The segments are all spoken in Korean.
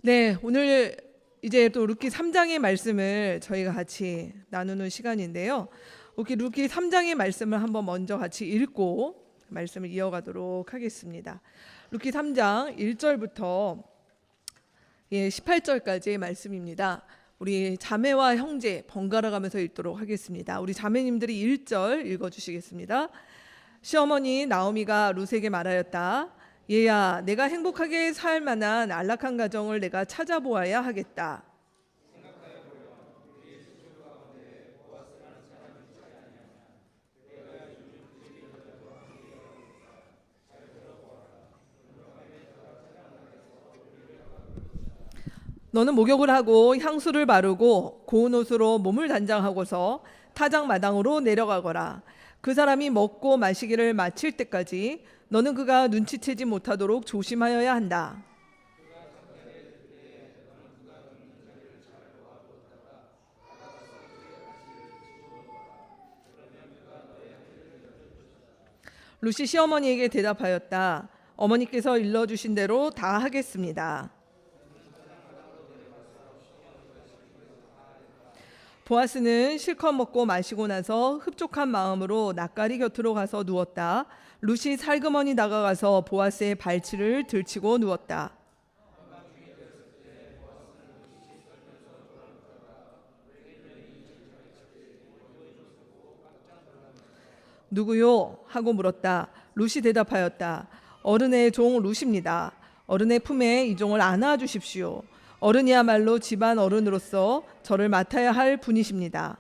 네, 오늘 이제 또 룻기 3장의 말씀을 저희가 같이 나누는 시간인데요. 룻기 3장의 말씀을 한번 먼저 같이 읽고 말씀을 이어가도록 하겠습니다. 룻기 3장 1절부터 18절까지의 말씀입니다. 우리 자매와 형제 번갈아 가면서 읽도록 하겠습니다. 우리 자매님들이 1절 읽어주시겠습니다. 시어머니 나오미가 룻에게 말하였다. 얘야, 내가 행복하게 살 만한 안락한 가정을 내가 찾아보아야 하겠다. 너는 목욕을 하고 향수를 바르고 고운 옷으로 몸을 단장하고서 타작마당으로 내려가거라. 그 사람이 먹고 마시기를 마칠 때까지 너는 그가 눈치채지 못하도록 조심하여야 한다. 룻이 시어머니에게 대답하였다. 어머니께서 일러주신 대로 다 하겠습니다. 보아스는 실컷 먹고 마시고 나서 흡족한 마음으로 낯가리 곁으로 가서 누웠다. 룻이 살그머니 다가가서 보아스의 발치를 들치고 누웠다. 누구요? 하고 물었다. 룻이 대답하였다. 어른의 종 룻입니다. 어른의 품에 이 종을 안아 주십시오. 어른이야말로 집안 어른으로서 저를 맡아야 할 분이십니다.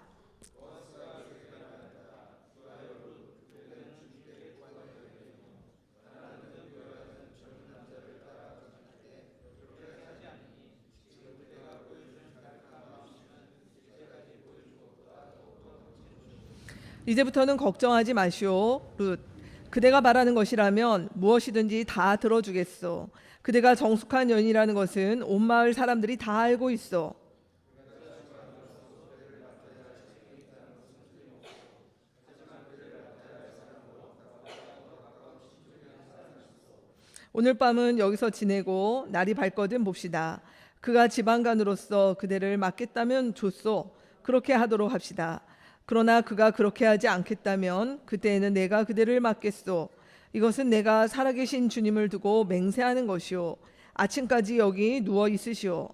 이제부터는 걱정하지 마시오. 룻, 그대가 바라는 것이라면 무엇이든지 다 들어주겠소. 그대가 정숙한 여인이라는 것은 온 마을 사람들이 다 알고 있어. 오늘 밤은 여기서 지내고 날이 밝거든 봅시다. 그가 지방간으로서 그대를 맡겠다면 좋소. 그렇게 하도록 합시다. 그러나 그가 그렇게 하지 않겠다면 그때에는 내가 그대를 맡겠소. 이것은 내가 살아계신 주님을 두고 맹세하는 것이오. 아침까지 여기 누워 있으시오.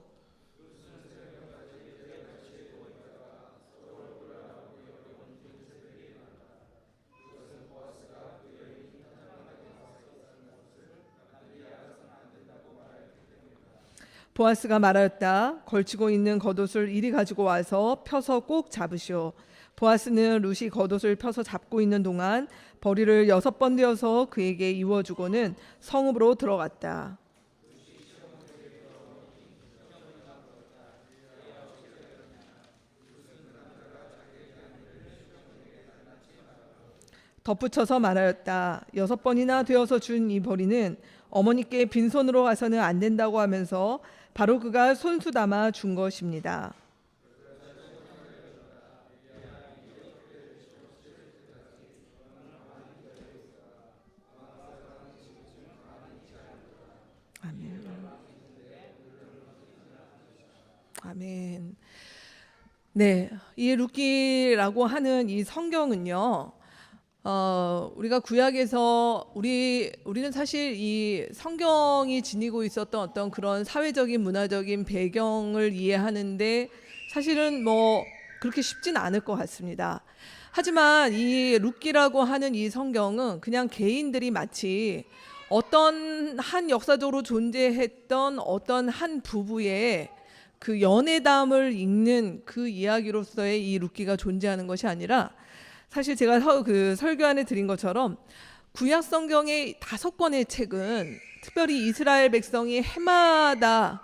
보아스가 말하였다. 걸치고 있는 겉옷을 이리 가지고 와서 펴서 꼭 잡으시오. 보아스는 룻이 겉옷을 펴서 잡고 있는 동안 버리를 6번 되어서 그에게 이워주고는 성읍으로 들어갔다. 덧붙여서 말하였다. 6번이나 되어서 준 이 버리는 어머니께 빈손으로 가서는 안 된다고 하면서 바로 그가 손수 담아 준 것입니다. 아멘. 아멘. 네, 이 룻기라고 하는 이 성경은요. 우리가 구약에서 우리는 사실 이 성경이 지니고 있었던 어떤 그런 사회적인 문화적인 배경을 이해하는데 사실은 뭐 그렇게 쉽진 않을 것 같습니다. 하지만 이 룻기라고 하는 이 성경은 그냥 개인들이 마치 어떤 한 역사적으로 존재했던 어떤 한 부부의 그 연애담을 읽는 그 이야기로서의 이 룻기가 존재하는 것이 아니라 사실 제가 그 설교 안에 드린 것처럼 구약 성경의 5권의 책은 특별히 이스라엘 백성이 해마다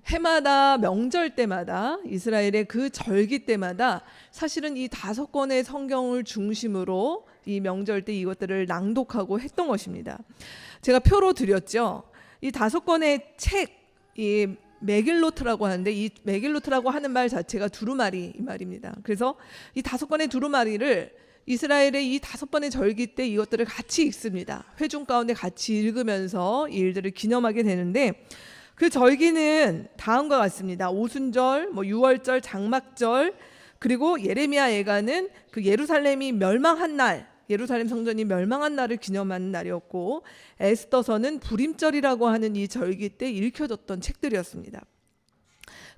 해마다 명절 때마다 이스라엘의 그 절기 때마다 사실은 이 5권의 성경을 중심으로 이 명절 때 이것들을 낭독하고 했던 것입니다. 제가 표로 드렸죠. 이 5권의 책, 이 메길로트라고 하는데 이 메길로트라고 하는 말 자체가 두루마리 이 말입니다. 그래서 이 5권의 두루마리를 이스라엘의 이 5번의 절기 때 이것들을 같이 읽습니다. 회중 가운데 같이 읽으면서 이 일들을 기념하게 되는데, 그 절기는 다음과 같습니다. 오순절, 유월절, 장막절, 그리고 예레미야 예가는 그 예루살렘이 멸망한 날, 예루살렘 성전이 멸망한 날을 기념하는 날이었고, 에스더서는 불임절이라고 하는 이 절기 때 읽혀졌던 책들이었습니다.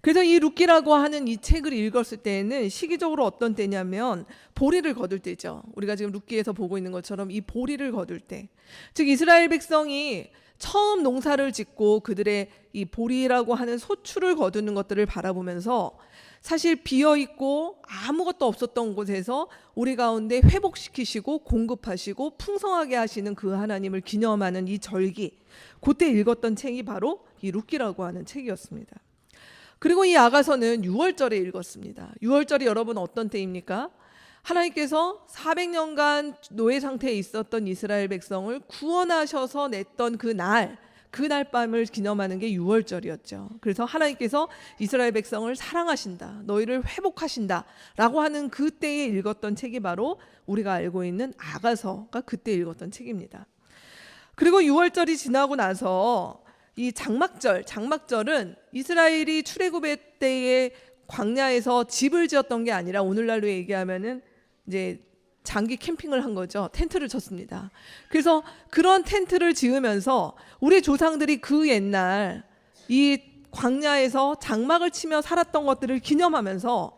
그래서 이 룻기라고 하는 이 책을 읽었을 때에는 시기적으로 어떤 때냐면 보리를 거둘 때죠. 우리가 지금 룻기에서 보고 있는 것처럼 이 보리를 거둘 때, 즉 이스라엘 백성이 처음 농사를 짓고 그들의 이 보리라고 하는 소출을 거두는 것들을 바라보면서 사실 비어있고 아무것도 없었던 곳에서 우리 가운데 회복시키시고 공급하시고 풍성하게 하시는 그 하나님을 기념하는 이 절기, 그때 읽었던 책이 바로 이 룻기라고 하는 책이었습니다. 그리고 이 아가서는 6월절에 읽었습니다. 6월절이 여러분 어떤 때입니까? 하나님께서 400년간 노예 상태에 있었던 이스라엘 백성을 구원하셔서 냈던 그날 밤을 기념하는 게 6월절이었죠. 그래서 하나님께서 이스라엘 백성을 사랑하신다, 너희를 회복하신다 라고 하는 그때에 읽었던 책이 바로 우리가 알고 있는 아가서가 그때 읽었던 책입니다. 그리고 6월절이 지나고 나서 이 장막절은 이스라엘이 출애굽의 때에 광야에서 집을 지었던 게 아니라 오늘날로 얘기하면은 이제 장기 캠핑을 한 거죠. 텐트를 쳤습니다. 그래서 그런 텐트를 지으면서 우리 조상들이 그 옛날 이 광야에서 장막을 치며 살았던 것들을 기념하면서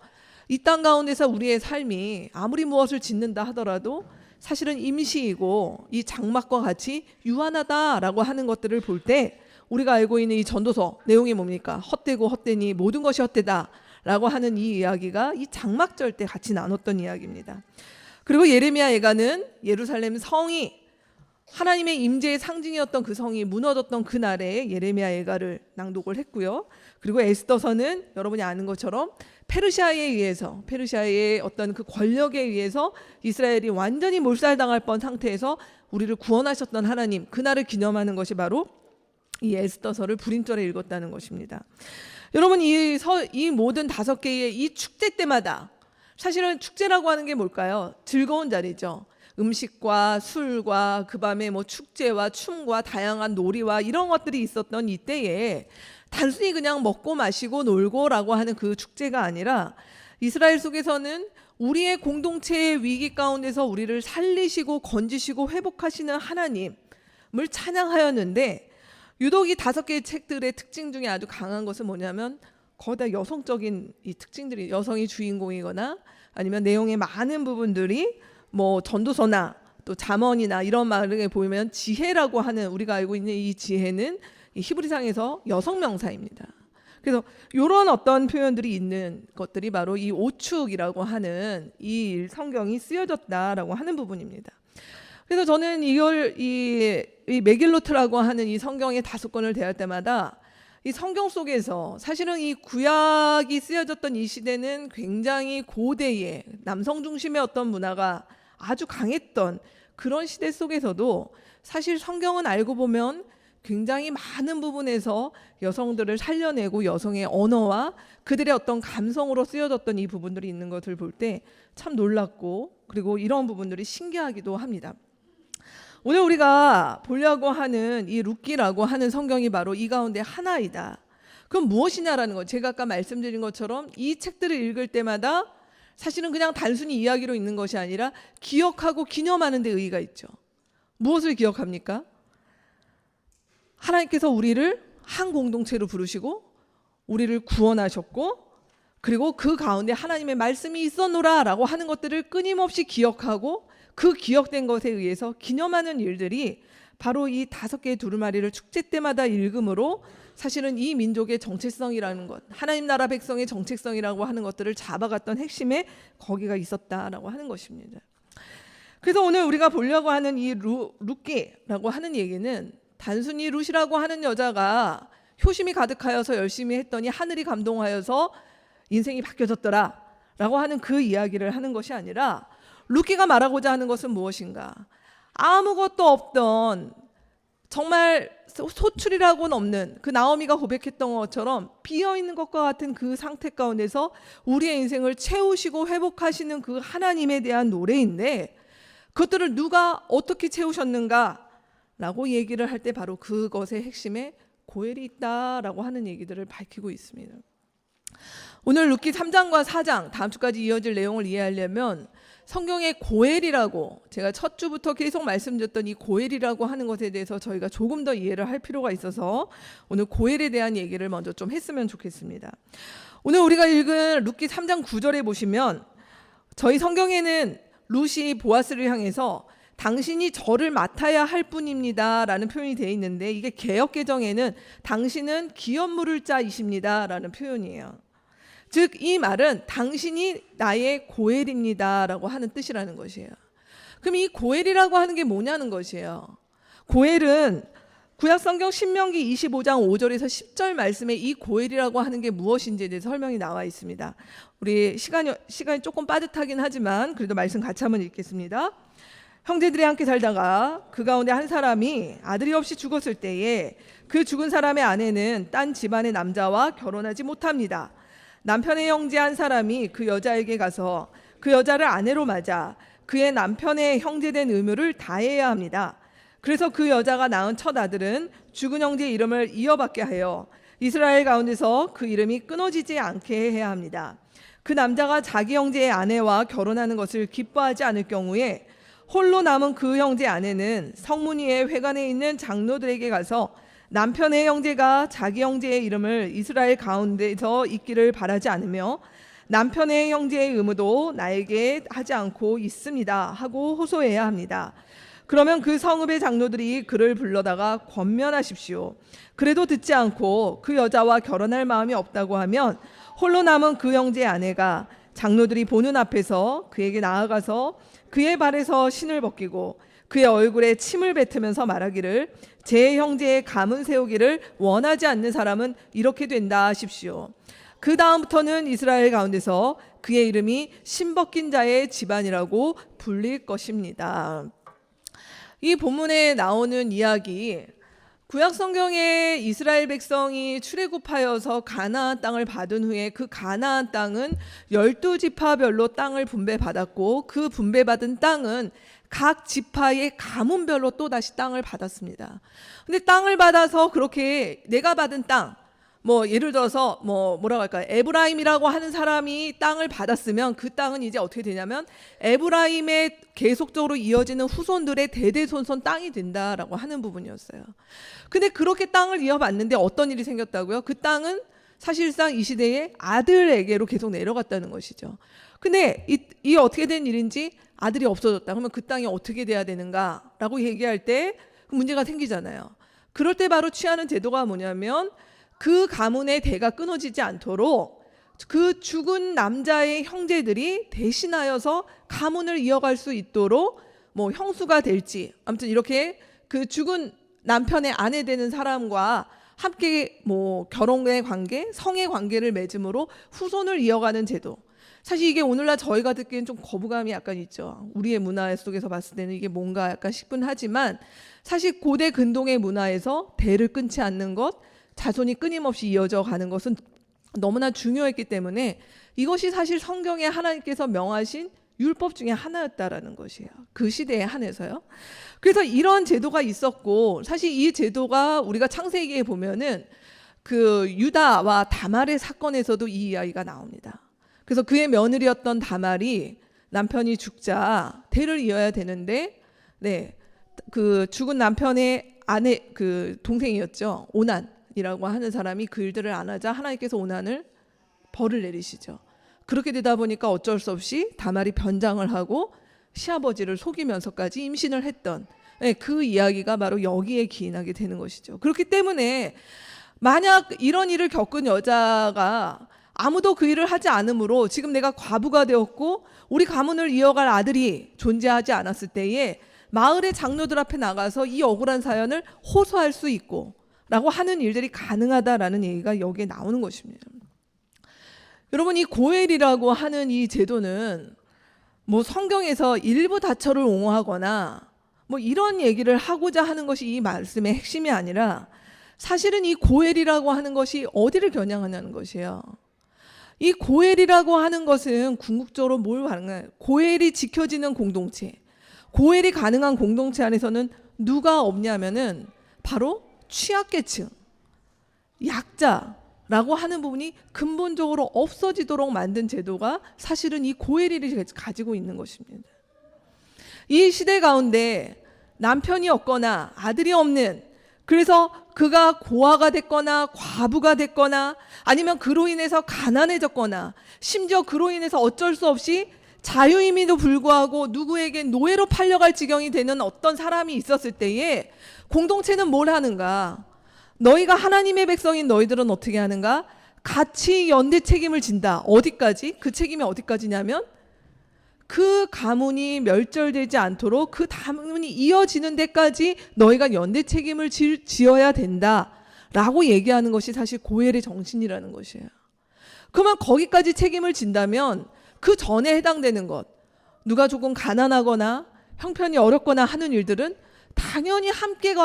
이 땅 가운데서 우리의 삶이 아무리 무엇을 짓는다 하더라도 사실은 임시이고 이 장막과 같이 유한하다라고 하는 것들을 볼 때 우리가 알고 있는 이 전도서 내용이 뭡니까? 헛되고 헛되니 모든 것이 헛되다 라고 하는 이 이야기가 이 장막절 때 같이 나눴던 이야기입니다. 그리고 예레미야 예가는 예루살렘 성이 하나님의 임재의 상징이었던 그 성이 무너졌던 그날에 예레미야 예가를 낭독을 했고요. 그리고 에스더서는 여러분이 아는 것처럼 페르시아의 어떤 그 권력에 의해서 이스라엘이 완전히 몰살당할 뻔 상태에서 우리를 구원하셨던 하나님, 그날을 기념하는 것이 바로 이 에스더서를 불임절에 읽었다는 것입니다. 여러분, 이 모든 5개의 이 축제 때마다, 사실은 축제라고 하는 게 뭘까요? 즐거운 자리죠. 음식과 술과 그 밤에 축제와 춤과 다양한 놀이와 이런 것들이 있었던 이때에 단순히 그냥 먹고 마시고 놀고라고 하는 그 축제가 아니라 이스라엘 속에서는 우리의 공동체의 위기 가운데서 우리를 살리시고 건지시고 회복하시는 하나님을 찬양하였는데, 유독 이 5개의 책들의 특징 중에 아주 강한 것은 뭐냐면 거의 다 여성적인 이 특징들이, 여성이 주인공이거나 아니면 내용의 많은 부분들이 전도서나 또 잠언이나 이런 말에 보면 지혜라고 하는, 우리가 알고 있는 이 지혜는 이 히브리상에서 여성 명사입니다. 그래서 이런 어떤 표현들이 있는 것들이 바로 이 오축이라고 하는 이 성경이 쓰여졌다라고 하는 부분입니다. 그래서 저는 이 메길로트라고 하는 이 성경의 5권을 대할 때마다 이 성경 속에서 사실은 이 구약이 쓰여졌던 이 시대는 굉장히 고대의 남성 중심의 어떤 문화가 아주 강했던 그런 시대 속에서도 사실 성경은 알고 보면 굉장히 많은 부분에서 여성들을 살려내고 여성의 언어와 그들의 어떤 감성으로 쓰여졌던 이 부분들이 있는 것을 볼 때 참 놀랍고, 그리고 이런 부분들이 신기하기도 합니다. 오늘 우리가 보려고 하는 이 룻기라고 하는 성경이 바로 이 가운데 하나이다. 그럼 무엇이냐라는 거, 제가 아까 말씀드린 것처럼 이 책들을 읽을 때마다 사실은 그냥 단순히 이야기로 읽는 것이 아니라 기억하고 기념하는 데 의의가 있죠. 무엇을 기억합니까? 하나님께서 우리를 한 공동체로 부르시고 우리를 구원하셨고, 그리고 그 가운데 하나님의 말씀이 있었노라 라고 하는 것들을 끊임없이 기억하고 그 기억된 것에 의해서 기념하는 일들이 바로 이 5개의 두루마리를 축제 때마다 읽음으로 사실은 이 민족의 정체성이라는 것, 하나님 나라 백성의 정체성이라고 하는 것들을 잡아갔던 핵심에 거기가 있었다라고 하는 것입니다. 그래서 오늘 우리가 보려고 하는 이 룻기라고 하는 얘기는 단순히 룻이라고 하는 여자가 효심이 가득하여서 열심히 했더니 하늘이 감동하여서 인생이 바뀌어졌더라 라고 하는 그 이야기를 하는 것이 아니라, 룻기가 말하고자 하는 것은 무엇인가? 아무것도 없던 정말 소출이라고는 없는 그 나오미가 고백했던 것처럼 비어있는 것과 같은 그 상태 가운데서 우리의 인생을 채우시고 회복하시는 그 하나님에 대한 노래인데, 그것들을 누가 어떻게 채우셨는가 라고 얘기를 할 때 바로 그것의 핵심에 고엘이 있다라고 하는 얘기들을 밝히고 있습니다. 오늘 룻기 3장과 4장 다음 주까지 이어질 내용을 이해하려면 성경의 고엘이라고, 제가 첫 주부터 계속 말씀드렸던 이 고엘이라고 하는 것에 대해서 저희가 조금 더 이해를 할 필요가 있어서 오늘 고엘에 대한 얘기를 먼저 좀 했으면 좋겠습니다. 오늘 우리가 읽은 룻기 3장 9절에 보시면 저희 성경에는 룻이 보아스를 향해서 당신이 저를 맡아야 할 뿐입니다 라는 표현이 되어 있는데, 이게 개역개정에는 당신은 기업 물을 자이십니다 라는 표현이에요. 즉 이 말은 당신이 나의 고엘입니다 라고 하는 뜻이라는 것이에요. 그럼 이 고엘이라고 하는 게 뭐냐는 것이에요. 고엘은 구약성경 신명기 25장 5절에서 10절 말씀에 이 고엘이라고 하는 게 무엇인지에 대해서 설명이 나와 있습니다. 우리 시간이 조금 빠듯하긴 하지만 그래도 말씀 같이 한번 읽겠습니다. 형제들이 함께 살다가 그 가운데 한 사람이 아들이 없이 죽었을 때에 그 죽은 사람의 아내는 딴 집안의 남자와 결혼하지 못합니다. 남편의 형제 한 사람이 그 여자에게 가서 그 여자를 아내로 맞아 그의 남편의 형제된 의무를 다해야 합니다. 그래서 그 여자가 낳은 첫 아들은 죽은 형제의 이름을 이어받게 하여 이스라엘 가운데서 그 이름이 끊어지지 않게 해야 합니다. 그 남자가 자기 형제의 아내와 결혼하는 것을 기뻐하지 않을 경우에 홀로 남은 그 형제 아내는 성문 위에 회관에 있는 장로들에게 가서 남편의 형제가 자기 형제의 이름을 이스라엘 가운데서 있기를 바라지 않으며 남편의 형제의 의무도 나에게 하지 않고 있습니다 하고 호소해야 합니다. 그러면 그 성읍의 장로들이 그를 불러다가 권면하십시오. 그래도 듣지 않고 그 여자와 결혼할 마음이 없다고 하면 홀로 남은 그 형제의 아내가 장로들이 보는 앞에서 그에게 나아가서 그의 발에서 신을 벗기고 그의 얼굴에 침을 뱉으면서 말하기를 제 형제의 가문 세우기를 원하지 않는 사람은 이렇게 된다 하십시오. 그 다음부터는 이스라엘 가운데서 그의 이름이 신벗긴 자의 집안이라고 불릴 것입니다. 이 본문에 나오는 이야기, 구약 성경에 이스라엘 백성이 출애굽하여서 가나안 땅을 받은 후에 그 가나안 땅은 12지파별로 땅을 분배받았고 그 분배받은 땅은 각 지파의 가문별로 또 다시 땅을 받았습니다. 근데 땅을 받아서 그렇게 내가 받은 땅, 뭐 예를 들어서 뭐라고 할까요? 에브라임이라고 하는 사람이 땅을 받았으면 그 땅은 이제 어떻게 되냐면 에브라임의 계속적으로 이어지는 후손들의 대대손손 땅이 된다라고 하는 부분이었어요. 근데 그렇게 땅을 이어받는데 어떤 일이 생겼다고요? 그 땅은 사실상 이 시대에 아들에게로 계속 내려갔다는 것이죠. 근데 이 어떻게 된 일인지 아들이 없어졌다. 그러면 그 땅이 어떻게 돼야 되는가라고 얘기할 때 문제가 생기잖아요. 그럴 때 바로 취하는 제도가 뭐냐면 그 가문의 대가 끊어지지 않도록 그 죽은 남자의 형제들이 대신하여서 가문을 이어갈 수 있도록 뭐 형수가 될지, 아무튼 이렇게 그 죽은 남편의 아내 되는 사람과 함께 뭐 결혼의 관계, 성의 관계를 맺음으로 후손을 이어가는 제도. 사실 이게 오늘날 저희가 듣기엔 좀 거부감이 약간 있죠. 우리의 문화 속에서 봤을 때는 이게 뭔가 약간 싶긴 하지만 사실 고대 근동의 문화에서 대를 끊지 않는 것, 자손이 끊임없이 이어져 가는 것은 너무나 중요했기 때문에 이것이 사실 성경에 하나님께서 명하신 율법 중에 하나였다라는 것이에요. 그 시대에 한해서요. 그래서 이런 제도가 있었고, 사실 이 제도가 우리가 창세기에 보면은 그 유다와 다말의 사건에서도 이 이야기가 나옵니다. 그래서 그의 며느리였던 다말이 남편이 죽자 대를 이어야 되는데, 그 죽은 남편의 아내, 그 동생이었죠. 오난이라고 하는 사람이 그 일들을 안 하자 하나님께서 오난을 벌을 내리시죠. 그렇게 되다 보니까 어쩔 수 없이 다말이 변장을 하고 시아버지를 속이면서까지 임신을 했던 그 이야기가 바로 여기에 기인하게 되는 것이죠. 그렇기 때문에 만약 이런 일을 겪은 여자가 아무도 그 일을 하지 않으므로 지금 내가 과부가 되었고 우리 가문을 이어갈 아들이 존재하지 않았을 때에 마을의 장로들 앞에 나가서 이 억울한 사연을 호소할 수 있고 라고 하는 일들이 가능하다라는 얘기가 여기에 나오는 것입니다. 여러분, 이 고엘이라고 하는 이 제도는 뭐 성경에서 일부 다처를 옹호하거나 뭐 이런 얘기를 하고자 하는 것이 이 말씀의 핵심이 아니라 사실은 이 고엘이라고 하는 것이 어디를 겨냥하냐는 것이에요. 이 고엘이라고 하는 것은 궁극적으로 뭘 말하는 고엘이 지켜지는 공동체, 고엘이 가능한 공동체 안에서는 누가 없냐면은 바로 취약계층, 약자라고 하는 부분이 근본적으로 없어지도록 만든 제도가 사실은 이 고엘이 가지고 있는 것입니다. 이 시대 가운데 남편이 없거나 아들이 없는, 그래서 그가 고아가 됐거나 과부가 됐거나 아니면 그로 인해서 가난해졌거나 심지어 그로 인해서 어쩔 수 없이 자유임에도 불구하고 누구에게 노예로 팔려갈 지경이 되는 어떤 사람이 있었을 때에 공동체는 뭘 하는가? 너희가 하나님의 백성인 너희들은 어떻게 하는가? 같이 연대 책임을 진다. 어디까지? 그 책임이 어디까지냐면 그 가문이 멸절되지 않도록 그 가문이 이어지는 데까지 너희가 연대 책임을 지어야 된다라고 얘기하는 것이 사실 고엘의 정신이라는 것이에요. 그러면 거기까지 책임을 진다면 그 전에 해당되는 것, 누가 조금 가난하거나 형편이 어렵거나 하는 일들은 당연히 함께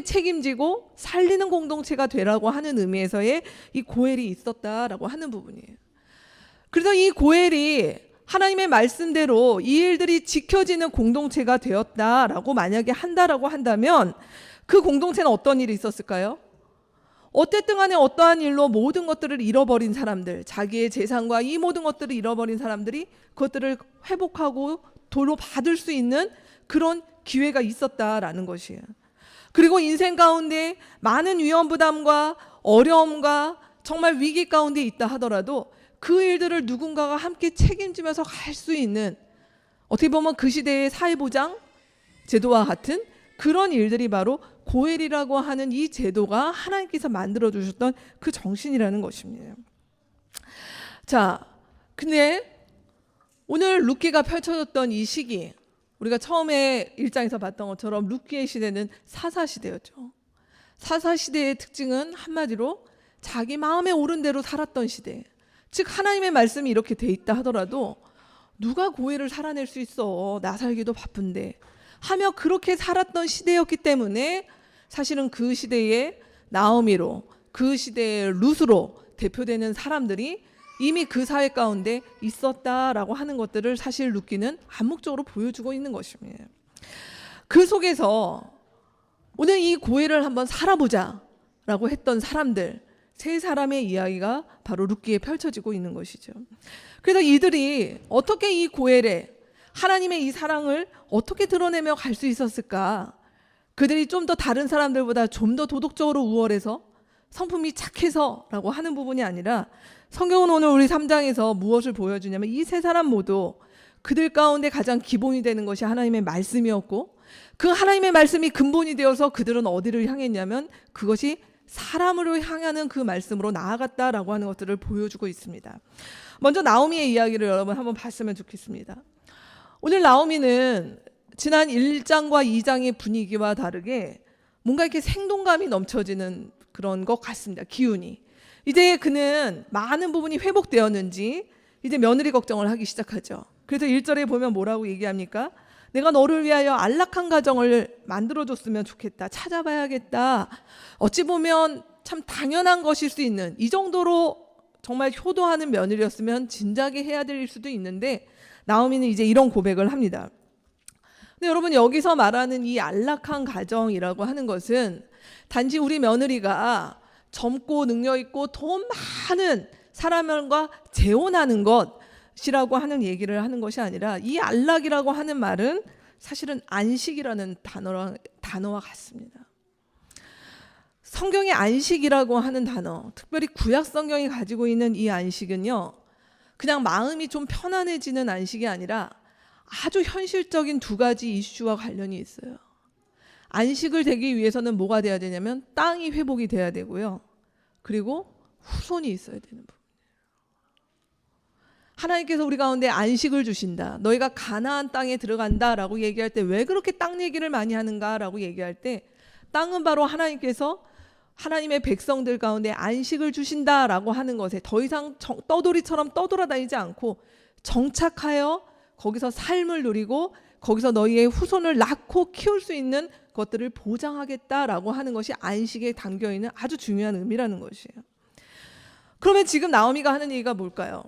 책임지고 살리는 공동체가 되라고 하는 의미에서의 이 고엘이 있었다라고 하는 부분이에요. 그래서 이 고엘이 하나님의 말씀대로 이 일들이 지켜지는 공동체가 되었다라고 만약에 한다라고 한다면 그 공동체는 어떤 일이 있었을까요? 어쨌든 간에 어떠한 일로 모든 것들을 잃어버린 사람들, 자기의 재산과 이 모든 것들을 잃어버린 사람들이 그것들을 회복하고 돌려받을 수 있는 그런 기회가 있었다라는 것이에요. 그리고 인생 가운데 많은 위험 부담과 어려움과 정말 위기 가운데 있다 하더라도 그 일들을 누군가가 함께 책임지면서 갈 수 있는, 어떻게 보면 그 시대의 사회보장 제도와 같은 그런 일들이 바로 고엘이라고 하는 이 제도가 하나님께서 만들어 주셨던 그 정신이라는 것입니다. 자, 근데 오늘 룻기가 펼쳐졌던 이 시기, 우리가 처음에 1장에서 봤던 것처럼 룻기의 시대는 사사시대였죠. 사사시대의 특징은 한마디로 자기 마음에 오른 대로 살았던 시대, 즉 하나님의 말씀이 이렇게 돼 있다 하더라도 누가 고엘을 살아낼 수 있어, 나 살기도 바쁜데 하며 그렇게 살았던 시대였기 때문에 사실은 그 시대의 나오미로, 그 시대의 룻으로 대표되는 사람들이 이미 그 사회 가운데 있었다라고 하는 것들을 사실 룻기는 암묵적으로 보여주고 있는 것입니다. 그 속에서 오늘 이 고엘을 한번 살아보자라고 했던 사람들, 세 사람의 이야기가 바로 룻기에 펼쳐지고 있는 것이죠. 그래서 이들이 어떻게 이 고엘에 하나님의 이 사랑을 어떻게 드러내며 갈 수 있었을까? 그들이 좀 더 다른 사람들보다 좀 더 도덕적으로 우월해서 성품이 착해서라고 하는 부분이 아니라 성경은 오늘 우리 3장에서 무엇을 보여주냐면 이 세 사람 모두 그들 가운데 가장 기본이 되는 것이 하나님의 말씀이었고 그 하나님의 말씀이 근본이 되어서 그들은 어디를 향했냐면 그것이 사람으로 향하는 그 말씀으로 나아갔다라고 하는 것들을 보여주고 있습니다. 먼저 나오미의 이야기를 여러분 한번 봤으면 좋겠습니다. 오늘 나오미는 지난 1장과 2장의 분위기와 다르게 뭔가 이렇게 생동감이 넘쳐지는 그런 것 같습니다. 기운이. 이제 그는 많은 부분이 회복되었는지 이제 며느리 걱정을 하기 시작하죠. 그래서 1절에 보면 뭐라고 얘기합니까? 내가 너를 위하여 안락한 가정을 만들어줬으면 좋겠다. 찾아봐야겠다. 어찌 보면 참 당연한 것일 수 있는, 이 정도로 정말 효도하는 며느리였으면 진작에 해야 될 수도 있는데 나오미는 이제 이런 고백을 합니다. 근데 여러분 여기서 말하는 이 안락한 가정이라고 하는 것은 단지 우리 며느리가 젊고 능력있고 돈 많은 사람과 재혼하는 것이라고 하는 얘기를 하는 것이 아니라 이 안락이라고 하는 말은 사실은 안식이라는 단어와 같습니다. 성경의 안식이라고 하는 단어, 특별히 구약 성경이 가지고 있는 이 안식은요, 그냥 마음이 좀 편안해지는 안식이 아니라 아주 현실적인 두 가지 이슈와 관련이 있어요. 안식을 되기 위해서는 뭐가 돼야 되냐면 땅이 회복이 돼야 되고요. 그리고 후손이 있어야 되는 부분. 하나님께서 우리 가운데 안식을 주신다. 너희가 가나안 땅에 들어간다라고 얘기할 때 왜 그렇게 땅 얘기를 많이 하는가라고 얘기할 때 땅은 바로 하나님께서 하나님의 백성들 가운데 안식을 주신다라고 하는 것에 더 이상 떠돌이처럼 떠돌아다니지 않고 정착하여 거기서 삶을 누리고 거기서 너희의 후손을 낳고 키울 수 있는 것들을 보장하겠다라고 하는 것이 안식에 담겨 있는 아주 중요한 의미라는 것이에요. 그러면 지금 나오미가 하는 얘기가 뭘까요?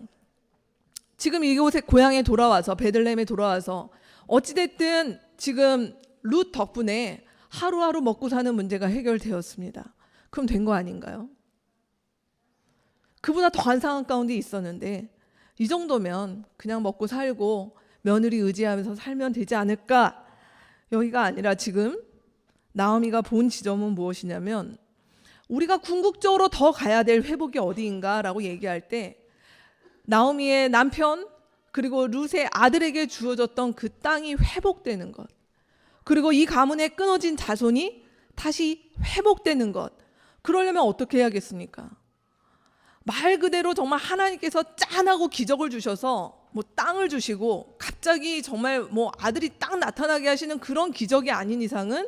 지금 이곳에 고향에 돌아와서 베들레헴에 돌아와서 어찌됐든 지금 룻 덕분에 하루하루 먹고 사는 문제가 해결되었습니다. 그럼 된 거 아닌가요? 그보다 더한 상황 가운데 있었는데 이 정도면 그냥 먹고 살고 며느리 의지하면서 살면 되지 않을까? 여기가 아니라 지금 나오미가 본 지점은 무엇이냐면 우리가 궁극적으로 더 가야 될 회복이 어디인가라고 얘기할 때 나오미의 남편 그리고 룻의 아들에게 주어졌던 그 땅이 회복되는 것, 그리고 이 가문의 끊어진 자손이 다시 회복되는 것, 그러려면 어떻게 해야겠습니까? 말 그대로 정말 하나님께서 짠하고 기적을 주셔서 뭐 땅을 주시고 갑자기 정말 뭐 아들이 딱 나타나게 하시는 그런 기적이 아닌 이상은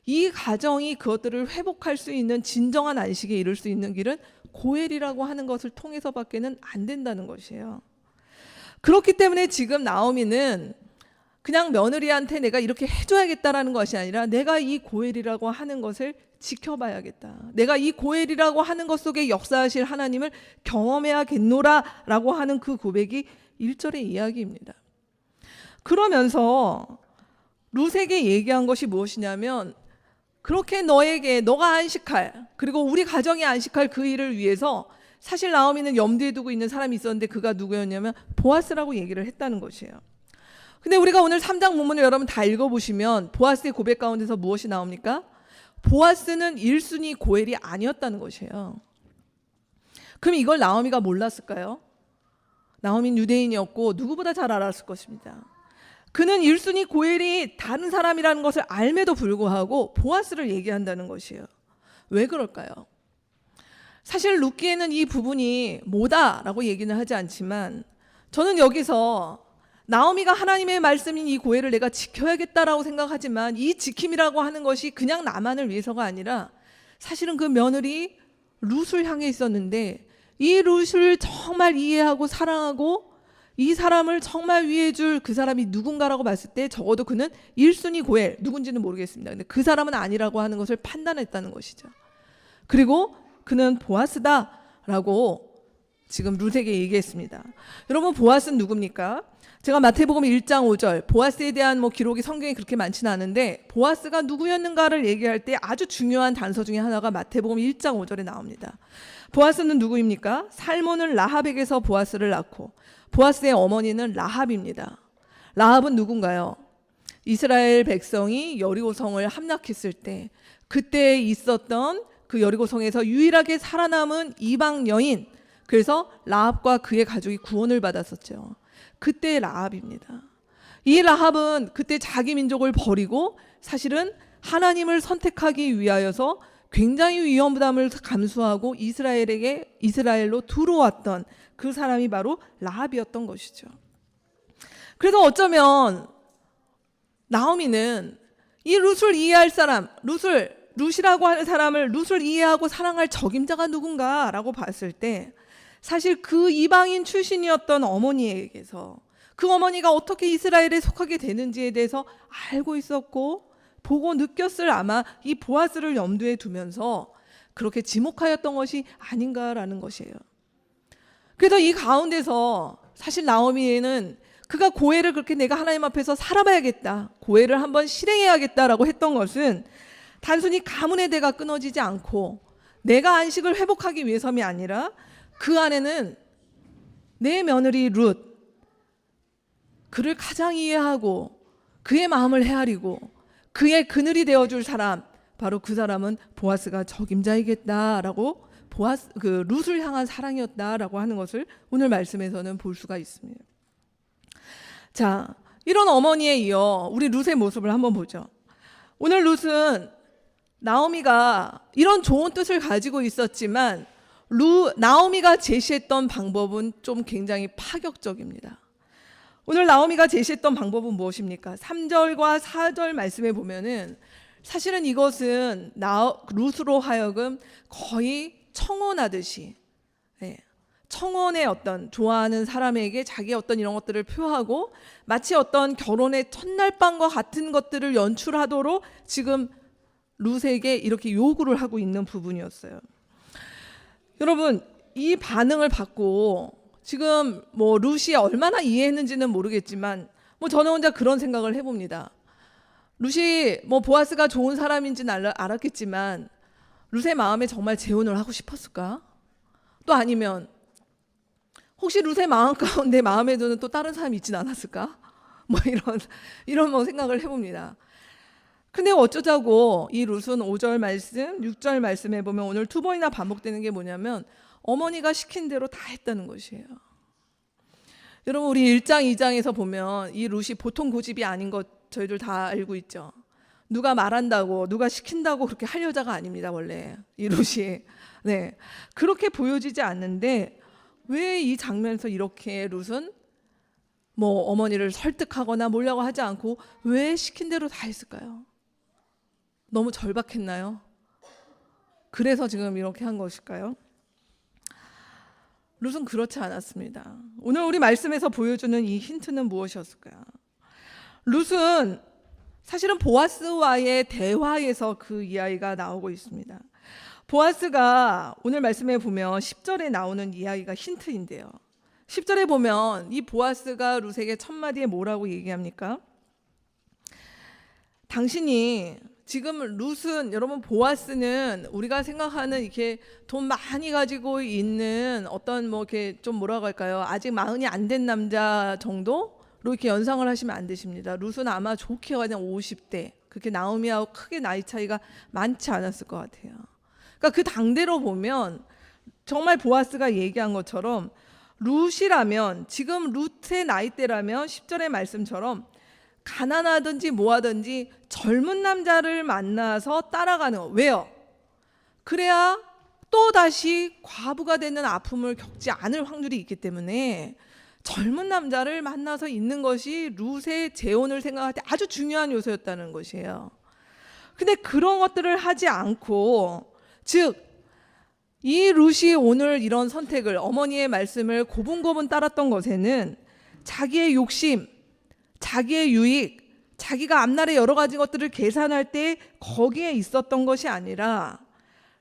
이 가정이 그것들을 회복할 수 있는 진정한 안식에 이를 수 있는 길은 고엘이라고 하는 것을 통해서밖에는 안 된다는 것이에요. 그렇기 때문에 지금 나오미는 그냥 며느리한테 내가 이렇게 해줘야겠다라는 것이 아니라 내가 이 고엘이라고 하는 것을 지켜봐야겠다. 내가 이 고엘이라고 하는 것 속에 역사하실 하나님을 경험해야겠노라라고 하는 그 고백이 1절의 이야기입니다. 그러면서 룻에게 얘기한 것이 무엇이냐면 그렇게 너가 안식할, 그리고 우리 가정이 안식할 그 일을 위해서 사실 나오미는 염두에 두고 있는 사람이 있었는데 그가 누구였냐면 보아스라고 얘기를 했다는 것이에요. 근데 우리가 오늘 3장 본문을 여러분 다 읽어보시면 보아스의 고백 가운데서 무엇이 나옵니까? 보아스는 1순위 고엘이 아니었다는 것이에요. 그럼 이걸 나오미가 몰랐을까요? 나오미는 유대인이었고 누구보다 잘 알았을 것입니다. 그는 1순위 고엘이 다른 사람이라는 것을 알매도 불구하고 보아스를 얘기한다는 것이에요. 왜 그럴까요? 사실 룻기에는 이 부분이 뭐다라고 얘기는 하지 않지만 저는 여기서 나오미가 하나님의 말씀인 이 고엘을 내가 지켜야겠다라고 생각하지만 이 지킴이라고 하는 것이 그냥 나만을 위해서가 아니라 사실은 그 며느리 룻을 향해 있었는데 이 룻을 정말 이해하고 사랑하고 이 사람을 정말 위해줄 그 사람이 누군가라고 봤을 때 적어도 그는 1순위 고엘, 누군지는 모르겠습니다. 근데 그 사람은 아니라고 하는 것을 판단했다는 것이죠. 그리고 그는 보아스다라고 지금 룻에게 얘기했습니다. 여러분 보아스는 누굽니까? 제가 마태복음 1장 5절 보아스에 대한 기록이 성경에 그렇게 많지는 않은데 보아스가 누구였는가를 얘기할 때 아주 중요한 단서 중에 하나가 마태복음 1장 5절에 나옵니다. 보아스는 누구입니까? 살몬은 라합에게서 보아스를 낳고 보아스의 어머니는 라합입니다. 라합은 누군가요? 이스라엘 백성이 여리고성을 함락했을 때 그때 있었던 그 여리고성에서 유일하게 살아남은 이방 여인, 그래서 라합과 그의 가족이 구원을 받았었죠. 그때 라합입니다. 이 라합은 그때 자기 민족을 버리고 사실은 하나님을 선택하기 위하여서 굉장히 위험 부담을 감수하고 이스라엘로 들어왔던 그 사람이 바로 라합이었던 것이죠. 그래서 어쩌면 나오미는 이 룻을 이해할 사람, 룻이라고 하는 사람을 룻을 이해하고 사랑할 적임자가 누군가라고 봤을 때 사실 그 이방인 출신이었던 어머니에게서 그 어머니가 어떻게 이스라엘에 속하게 되는지에 대해서 알고 있었고 보고 느꼈을 아마 이 보아스를 염두에 두면서 그렇게 지목하였던 것이 아닌가라는 것이에요. 그래서 이 가운데서 사실 나오미는 그가 고엘을 그렇게 내가 하나님 앞에서 살아봐야겠다, 고엘을 한번 실행해야겠다라고 했던 것은 단순히 가문의 대가 끊어지지 않고 내가 안식을 회복하기 위해서이 아니라 그 안에는 내 며느리 룻, 그를 가장 이해하고 그의 마음을 헤아리고 그의 그늘이 되어줄 사람, 바로 그 사람은 보아스가 적임자이겠다라고 그 룻을 향한 사랑이었다라고 하는 것을 오늘 말씀에서는 볼 수가 있습니다. 자, 이런 어머니에 이어 우리 룻의 모습을 한번 보죠. 오늘 룻은 나오미가 이런 좋은 뜻을 가지고 있었지만 나오미가 제시했던 방법은 좀 굉장히 파격적입니다. 오늘 나오미가 제시했던 방법은 무엇입니까? 3절과 4절 말씀에 보면은 사실은 이것은 룻으로 하여금 거의 청혼하듯이 청혼의 어떤 좋아하는 사람에게 자기의 어떤 이런 것들을 표하고 마치 어떤 결혼의 첫날 밤과 같은 것들을 연출하도록 지금 룻에게 이렇게 요구를 하고 있는 부분이었어요. 여러분, 이 반응을 받고 지금 뭐 룻이 얼마나 이해했는지는 모르겠지만 뭐 저는 혼자 그런 생각을 해봅니다. 룻이 뭐 보아스가 좋은 사람인지는 알았겠지만 룻의 마음에 정말 재혼을 하고 싶었을까? 또 아니면 혹시 룻의 마음 가운데 마음에 드는 또 다른 사람이 있진 않았을까? 뭐 이런 뭐 생각을 해봅니다. 근데 어쩌자고 이 룻은 5절 말씀, 6절 말씀에 보면 오늘 두 번이나 반복되는 게 뭐냐면 어머니가 시킨 대로 다 했다는 것이에요. 여러분, 우리 1장, 2장에서 보면 이 룻이 보통 고집이 아닌 것 저희들 다 알고 있죠. 누가 말한다고, 누가 시킨다고 그렇게 할 여자가 아닙니다, 원래. 이 룻이. 네. 그렇게 보여지지 않는데 왜 이 장면에서 이렇게 룻은 뭐 어머니를 설득하거나 뭐라고 하지 않고 왜 시킨 대로 다 했을까요? 너무 절박했나요? 그래서 지금 이렇게 한 것일까요? 룻은 그렇지 않았습니다. 오늘 우리 말씀에서 보여주는 이 힌트는 무엇이었을까요? 룻은 사실은 보아스와의 대화에서 그 이야기가 나오고 있습니다. 보아스가 오늘 말씀에 보면 10절에 나오는 이야기가 힌트인데요. 10절에 보면 이 보아스가 룻에게 첫 마디에 뭐라고 얘기합니까? 당신이 지금 룻은, 여러분, 보아스는 우리가 생각하는 이렇게 돈 많이 가지고 있는 어떤 뭐 이렇게 좀 뭐라고 할까요? 아직 마흔이 안 된 남자 정도로 이렇게 연상을 하시면 안 되십니다. 룻은 아마 좋게 가면 50대, 그렇게 나오미하고 크게 나이 차이가 많지 않았을 것 같아요. 그러니까 그 당대로 보면 정말 보아스가 얘기한 것처럼 룻이라면, 지금 룻의 나이대라면 10절의 말씀처럼 가난하든지 뭐하든지 젊은 남자를 만나서 따라가는 거. 왜요? 그래야 또 다시 과부가 되는 아픔을 겪지 않을 확률이 있기 때문에 젊은 남자를 만나서 있는 것이 룻의 재혼을 생각할 때 아주 중요한 요소였다는 것이에요. 근데 그런 것들을 하지 않고, 즉 이 룻이 오늘 이런 선택을, 어머니의 말씀을 고분고분 따랐던 것에는 자기의 욕심, 자기의 유익, 자기가 앞날에 여러 가지 것들을 계산할 때 거기에 있었던 것이 아니라,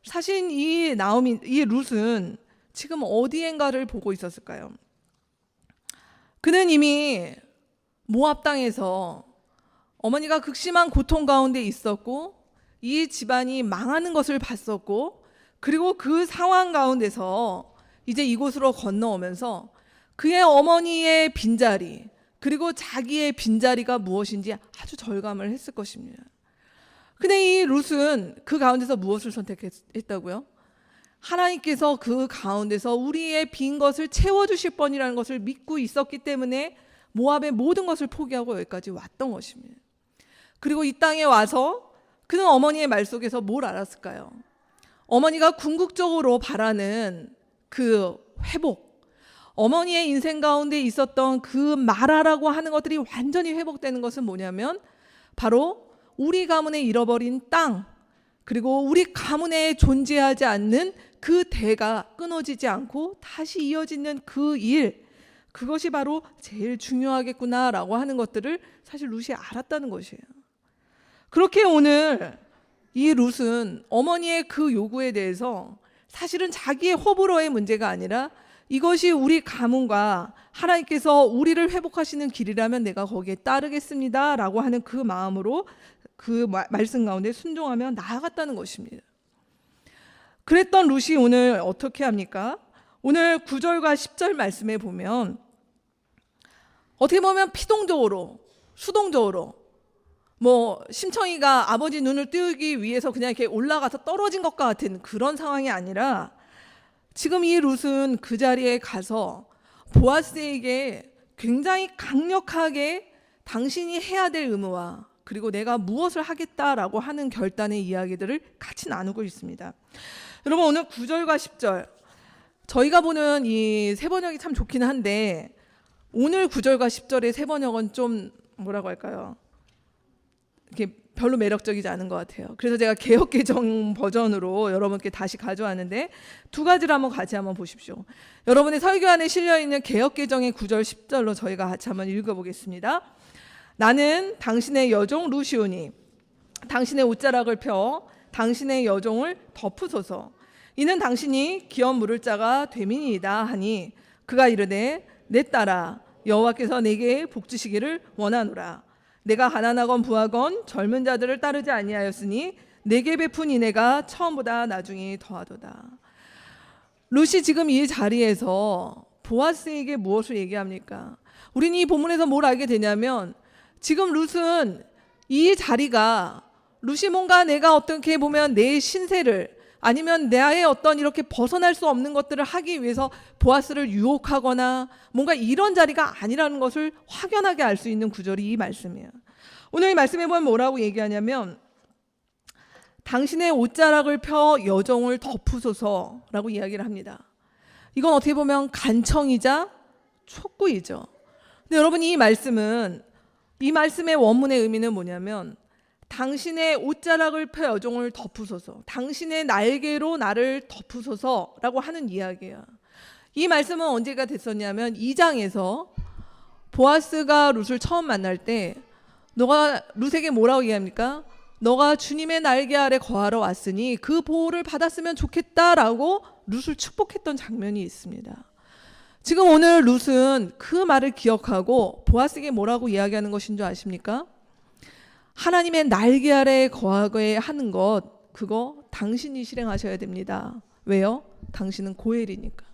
사실 이 룻은 지금 어디엔가를 보고 있었을까요? 그는 이미 모압 땅에서 어머니가 극심한 고통 가운데 있었고 이 집안이 망하는 것을 봤었고, 그리고 그 상황 가운데서 이제 이곳으로 건너오면서 그의 어머니의 빈자리, 그리고 자기의 빈자리가 무엇인지 아주 절감을 했을 것입니다. 근데 이 룻은 그 가운데서 무엇을 선택했다고요? 하나님께서 그 가운데서 우리의 빈 것을 채워주실 번이라는 것을 믿고 있었기 때문에 모압의 모든 것을 포기하고 여기까지 왔던 것입니다. 그리고 이 땅에 와서 그는 어머니의 말 속에서 뭘 알았을까요? 어머니가 궁극적으로 바라는 그 회복, 어머니의 인생 가운데 있었던 그 마라라고 하는 것들이 완전히 회복되는 것은 뭐냐면 바로 우리 가문에 잃어버린 땅, 그리고 우리 가문에 존재하지 않는 그 대가 끊어지지 않고 다시 이어지는 그 일, 그것이 바로 제일 중요하겠구나라고 하는 것들을 사실 룻이 알았다는 것이에요. 그렇게 오늘 이 룻은 어머니의 그 요구에 대해서 사실은 자기의 호불호의 문제가 아니라 이것이 우리 가문과 하나님께서 우리를 회복하시는 길이라면 내가 거기에 따르겠습니다 라고 하는 그 마음으로 그 말씀 가운데 순종하며 나아갔다는 것입니다. 그랬던 룻이 오늘 어떻게 합니까? 오늘 9절과 10절 말씀에 보면 어떻게 보면 피동적으로, 수동적으로 뭐 심청이가 아버지 눈을 띄우기 위해서 그냥 이렇게 올라가서 떨어진 것과 같은 그런 상황이 아니라 지금 이 룻은 그 자리에 가서 보아스에게 굉장히 강력하게 당신이 해야 될 의무와 그리고 내가 무엇을 하겠다라고 하는 결단의 이야기들을 같이 나누고 있습니다. 여러분, 오늘 9절과 10절 저희가 보는 이 세 번역이 참 좋긴 한데 오늘 9절과 10절의 세 번역은 좀 뭐라고 할까요? 이렇게 별로 매력적이지 않은 것 같아요. 그래서 제가 개역개정 버전으로 여러분께 다시 가져왔는데 두 가지를 같이 한번 보십시오. 여러분의 설교 안에 실려 있는 개역개정의 9절 10절로 저희가 같이 한번 읽어보겠습니다. 나는 당신의 여종 루시오니 당신의 옷자락을 펴 당신의 여종을 덮으소서. 이는 당신이 기업 물을 자가 됨이니이다 하니 그가 이르되 내 딸아 여호와께서 내게 복 주시기를 원하노라. 내가 가난하건 부하건 젊은 자들을 따르지 아니하였으니 내게 베푼 인애가 처음보다 나중이 더하도다. 룻이 지금 이 자리에서 보아스에게 무엇을 얘기합니까? 우리는 이 본문에서 뭘 알게 되냐면 지금 룻은 이 자리가 룻이 뭔가 내가 어떻게 보면 내 신세를 아니면 나의 어떤 이렇게 벗어날 수 없는 것들을 하기 위해서 보아스를 유혹하거나 뭔가 이런 자리가 아니라는 것을 확연하게 알 수 있는 구절이 이 말씀이에요. 오늘 이 말씀에 보면 뭐라고 얘기하냐면 당신의 옷자락을 펴 여종을 덮으소서라고 이야기를 합니다. 이건 어떻게 보면 간청이자 촉구이죠. 근데 여러분 이 말씀의 원문의 의미는 뭐냐면 당신의 옷자락을 펴 여종을 덮으소서, 당신의 날개로 나를 덮으소서라고 하는 이야기예요. 이 말씀은 언제가 됐었냐면 2장에서 보아스가 룻을 처음 만날 때 너가 룻에게 뭐라고 얘기합니까? 너가 주님의 날개 아래 거하러 왔으니 그 보호를 받았으면 좋겠다라고 룻을 축복했던 장면이 있습니다. 지금 오늘 룻은 그 말을 기억하고 보아스에게 뭐라고 이야기하는 것인 줄 아십니까? 하나님의 날개 아래 거하게 하는 것, 그거 당신이 실행하셔야 됩니다. 왜요? 당신은 고엘이니까.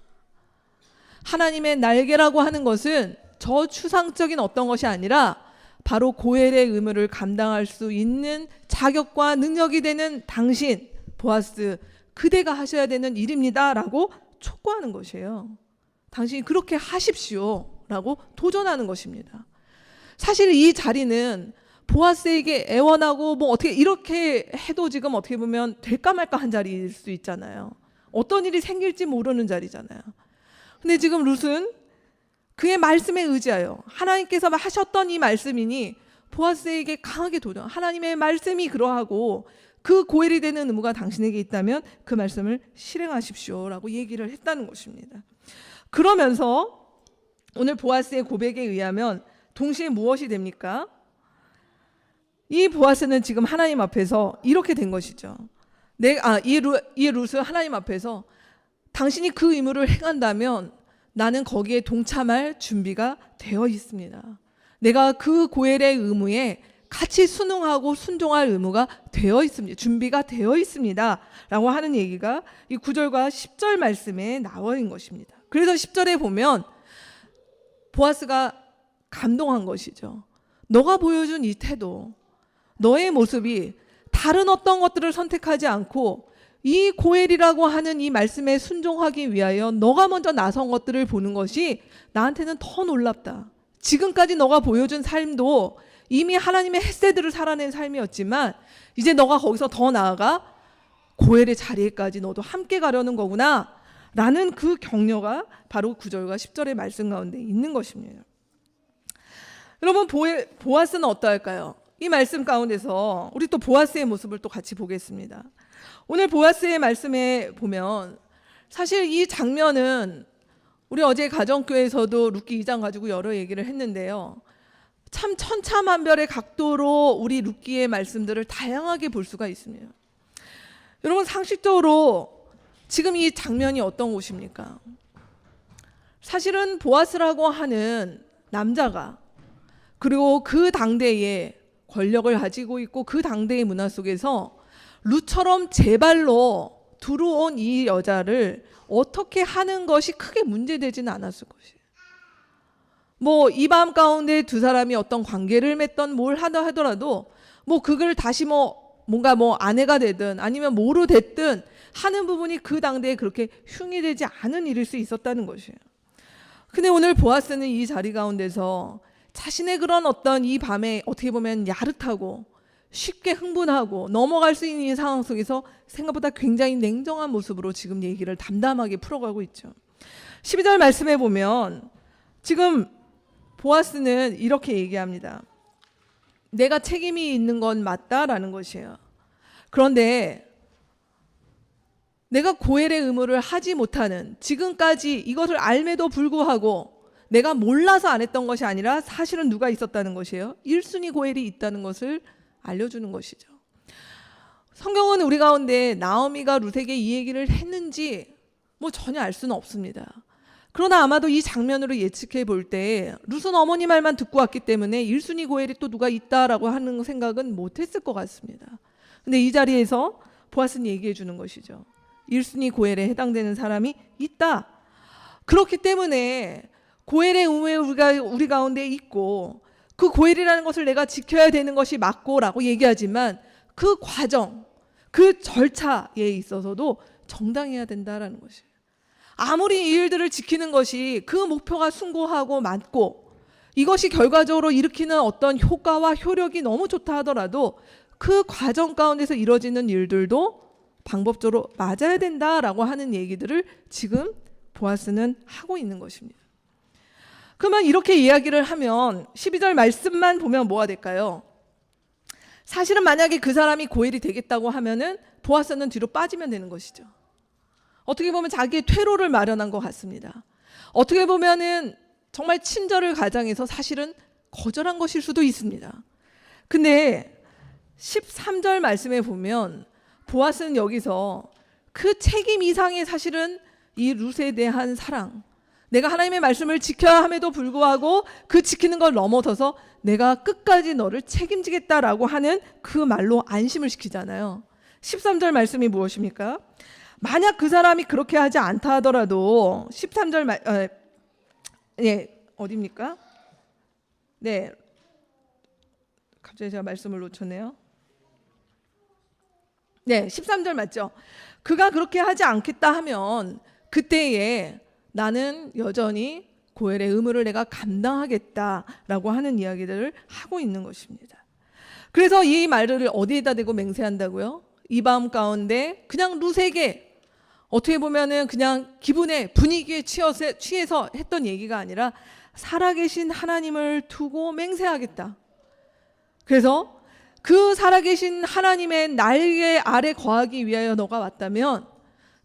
하나님의 날개라고 하는 것은 저추상적인 어떤 것이 아니라 바로 고엘의 의무를 감당할 수 있는 자격과 능력이 되는 당신, 보아스, 그대가 하셔야 되는 일입니다 라고 촉구하는 것이에요. 당신이 그렇게 하십시오 라고 도전하는 것입니다. 사실 이 자리는 보아스에게 애원하고 뭐 어떻게 이렇게 해도 지금 어떻게 보면 될까 말까 한 자리일 수 있잖아요. 어떤 일이 생길지 모르는 자리잖아요. 근데 지금 룻은 그의 말씀에 의지하여 하나님께서 하셨던 이 말씀이니 보아스에게 강하게 도전. 하나님의 말씀이 그러하고 그 고엘이 되는 의무가 당신에게 있다면 그 말씀을 실행하십시오라고 얘기를 했다는 것입니다. 그러면서 오늘 보아스의 고백에 의하면 동시에 무엇이 됩니까? 이 보아스는 지금 하나님 앞에서 이렇게 된 것이죠. 이 룻은 하나님 앞에서 당신이 그 의무를 행한다면 나는 거기에 동참할 준비가 되어 있습니다. 내가 그 고엘의 의무에 같이 순응하고 순종할 의무가 되어 있습니다. 준비가 되어 있습니다. 라고 하는 얘기가 이 9절과 10절 말씀에 나와 있는 것입니다. 그래서 10절에 보면 보아스가 감동한 것이죠. 너가 보여준 이 태도, 너의 모습이 다른 어떤 것들을 선택하지 않고 이 고엘이라고 하는 이 말씀에 순종하기 위하여 너가 먼저 나선 것들을 보는 것이 나한테는 더 놀랍다. 지금까지 너가 보여준 삶도 이미 하나님의 햇새들을 살아낸 삶이었지만 이제 너가 거기서 더 나아가 고엘의 자리에까지 너도 함께 가려는 거구나 라는 그 격려가 바로 9절과 10절의 말씀 가운데 있는 것입니다. 여러분 보아스는 어떠할까요? 이 말씀 가운데서 우리 또 보아스의 모습을 또 같이 보겠습니다. 오늘 보아스의 말씀에 보면 사실 이 장면은 우리 어제 가정교회에서도 룻기 2장 가지고 여러 얘기를 했는데요. 참 천차만별의 각도로 우리 룻기의 말씀들을 다양하게 볼 수가 있습니다. 여러분 상식적으로 지금 이 장면이 어떤 곳입니까? 사실은 보아스라고 하는 남자가 그리고 그 당대에 권력을 가지고 있고 그 당대의 문화 속에서 룻처럼 제발로 들어온 이 여자를 어떻게 하는 것이 크게 문제되지는 않았을 것이에요. 뭐 이 밤 가운데 두 사람이 어떤 관계를 맺던 뭘 하다 하더라도 뭐 그걸 다시 뭔가 아내가 되든 아니면 뭐로 됐든 하는 부분이 그 당대에 그렇게 흉이 되지 않은 일일 수 있었다는 것이에요. 근데 오늘 보아스는 이 자리 가운데서 자신의 그런 어떤 이 밤에 어떻게 보면 야릇하고 쉽게 흥분하고 넘어갈 수 있는 이 상황 속에서 생각보다 굉장히 냉정한 모습으로 지금 얘기를 담담하게 풀어가고 있죠. 12절 말씀에 보면 지금 보아스는 이렇게 얘기합니다. 내가 책임이 있는 건 맞다라는 것이에요. 그런데 내가 고엘의 의무를 하지 못하는, 지금까지 이것을 알매도 불구하고 내가 몰라서 안 했던 것이 아니라 사실은 누가 있었다는 것이에요. 1순위 고엘이 있다는 것을 알려주는 것이죠. 성경은 우리 가운데 나오미가 룻에게 이 얘기를 했는지 전혀 알 수는 없습니다. 그러나 아마도 이 장면으로 예측해 볼 때 룻은 어머니 말만 듣고 왔기 때문에 1순위 고엘이 또 누가 있다라고 하는 생각은 못했을 것 같습니다. 근데 이 자리에서 보아스는 얘기해 주는 것이죠. 1순위 고엘에 해당되는 사람이 있다. 그렇기 때문에 고엘의 의무에 우리 가운데 있고, 그 고엘이라는 것을 내가 지켜야 되는 것이 맞고 라고 얘기하지만 그 과정, 그 절차에 있어서도 정당해야 된다라는 것이에요. 아무리 이 일들을 지키는 것이 그 목표가 숭고하고 맞고 이것이 결과적으로 일으키는 어떤 효과와 효력이 너무 좋다 하더라도 그 과정 가운데서 이루어지는 일들도 방법적으로 맞아야 된다라고 하는 얘기들을 지금 보아스는 하고 있는 것입니다. 그러면 이렇게 이야기를 하면 12절 말씀만 보면 뭐가 될까요? 사실은 만약에 그 사람이 고엘이 되겠다고 하면은 보아스는 뒤로 빠지면 되는 것이죠. 어떻게 보면 자기의 퇴로를 마련한 것 같습니다. 어떻게 보면은 정말 친절을 가장해서 사실은 거절한 것일 수도 있습니다. 근데 13절 말씀에 보면 보아스는 여기서 그 책임 이상의 사실은 이 룻에 대한 사랑, 내가 하나님의 말씀을 지켜야 함에도 불구하고 그 지키는 걸 넘어서서 내가 끝까지 너를 책임지겠다라고 하는 그 말로 안심을 시키잖아요. 13절 말씀이 무엇입니까? 만약 그 사람이 그렇게 하지 않다 하더라도 13절 어디입니까? 네, 갑자기 제가 말씀을 놓쳤네요. 네, 13절 맞죠? 그가 그렇게 하지 않겠다 하면 그때에 나는 여전히 고엘의 의무를 내가 감당하겠다라고 하는 이야기들을 하고 있는 것입니다. 그래서 이 말을 어디에다 대고 맹세한다고요? 이 밤 가운데 그냥 룻에게 어떻게 보면은 그냥 기분에 분위기에 취해서 했던 얘기가 아니라 살아계신 하나님을 두고 맹세하겠다. 그래서 그 살아계신 하나님의 날개 아래 거하기 위하여 너가 왔다면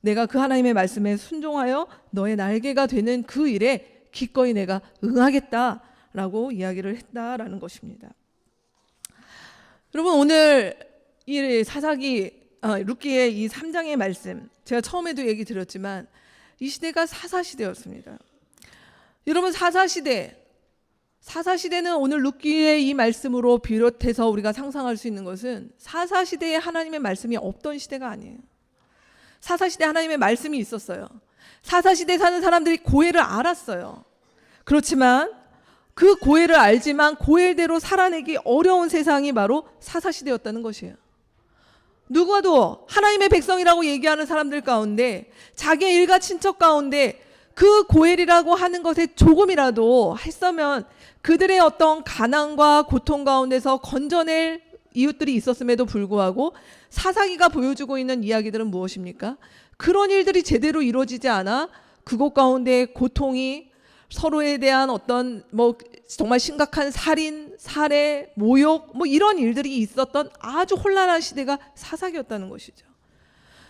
내가 그 하나님의 말씀에 순종하여 너의 날개가 되는 그 일에 기꺼이 내가 응하겠다라고 이야기를 했다라는 것입니다. 여러분, 오늘 이 룻기의 이 3장의 말씀, 제가 처음에도 얘기 드렸지만 이 시대가 사사시대였습니다. 여러분, 사사시대는 오늘 룻기의 이 말씀으로 비롯해서 우리가 상상할 수 있는 것은 사사시대에 하나님의 말씀이 없던 시대가 아니에요. 사사시대 하나님의 말씀이 있었어요. 사사시대 사는 사람들이 고엘을 알았어요. 그렇지만 그 고엘을 알지만 고엘대로 살아내기 어려운 세상이 바로 사사시대였다는 것이에요. 누구도 하나님의 백성이라고 얘기하는 사람들 가운데 자기의 일가 친척 가운데 그 고엘이라고 하는 것에 조금이라도 했으면 그들의 어떤 가난과 고통 가운데서 건져낼 이웃들이 있었음에도 불구하고 사사기가 보여주고 있는 이야기들은 무엇입니까? 그런 일들이 제대로 이루어지지 않아 그곳 가운데 고통이, 서로에 대한 어떤 정말 심각한 살인, 살해, 모욕 이런 일들이 있었던 아주 혼란한 시대가 사사기였다는 것이죠.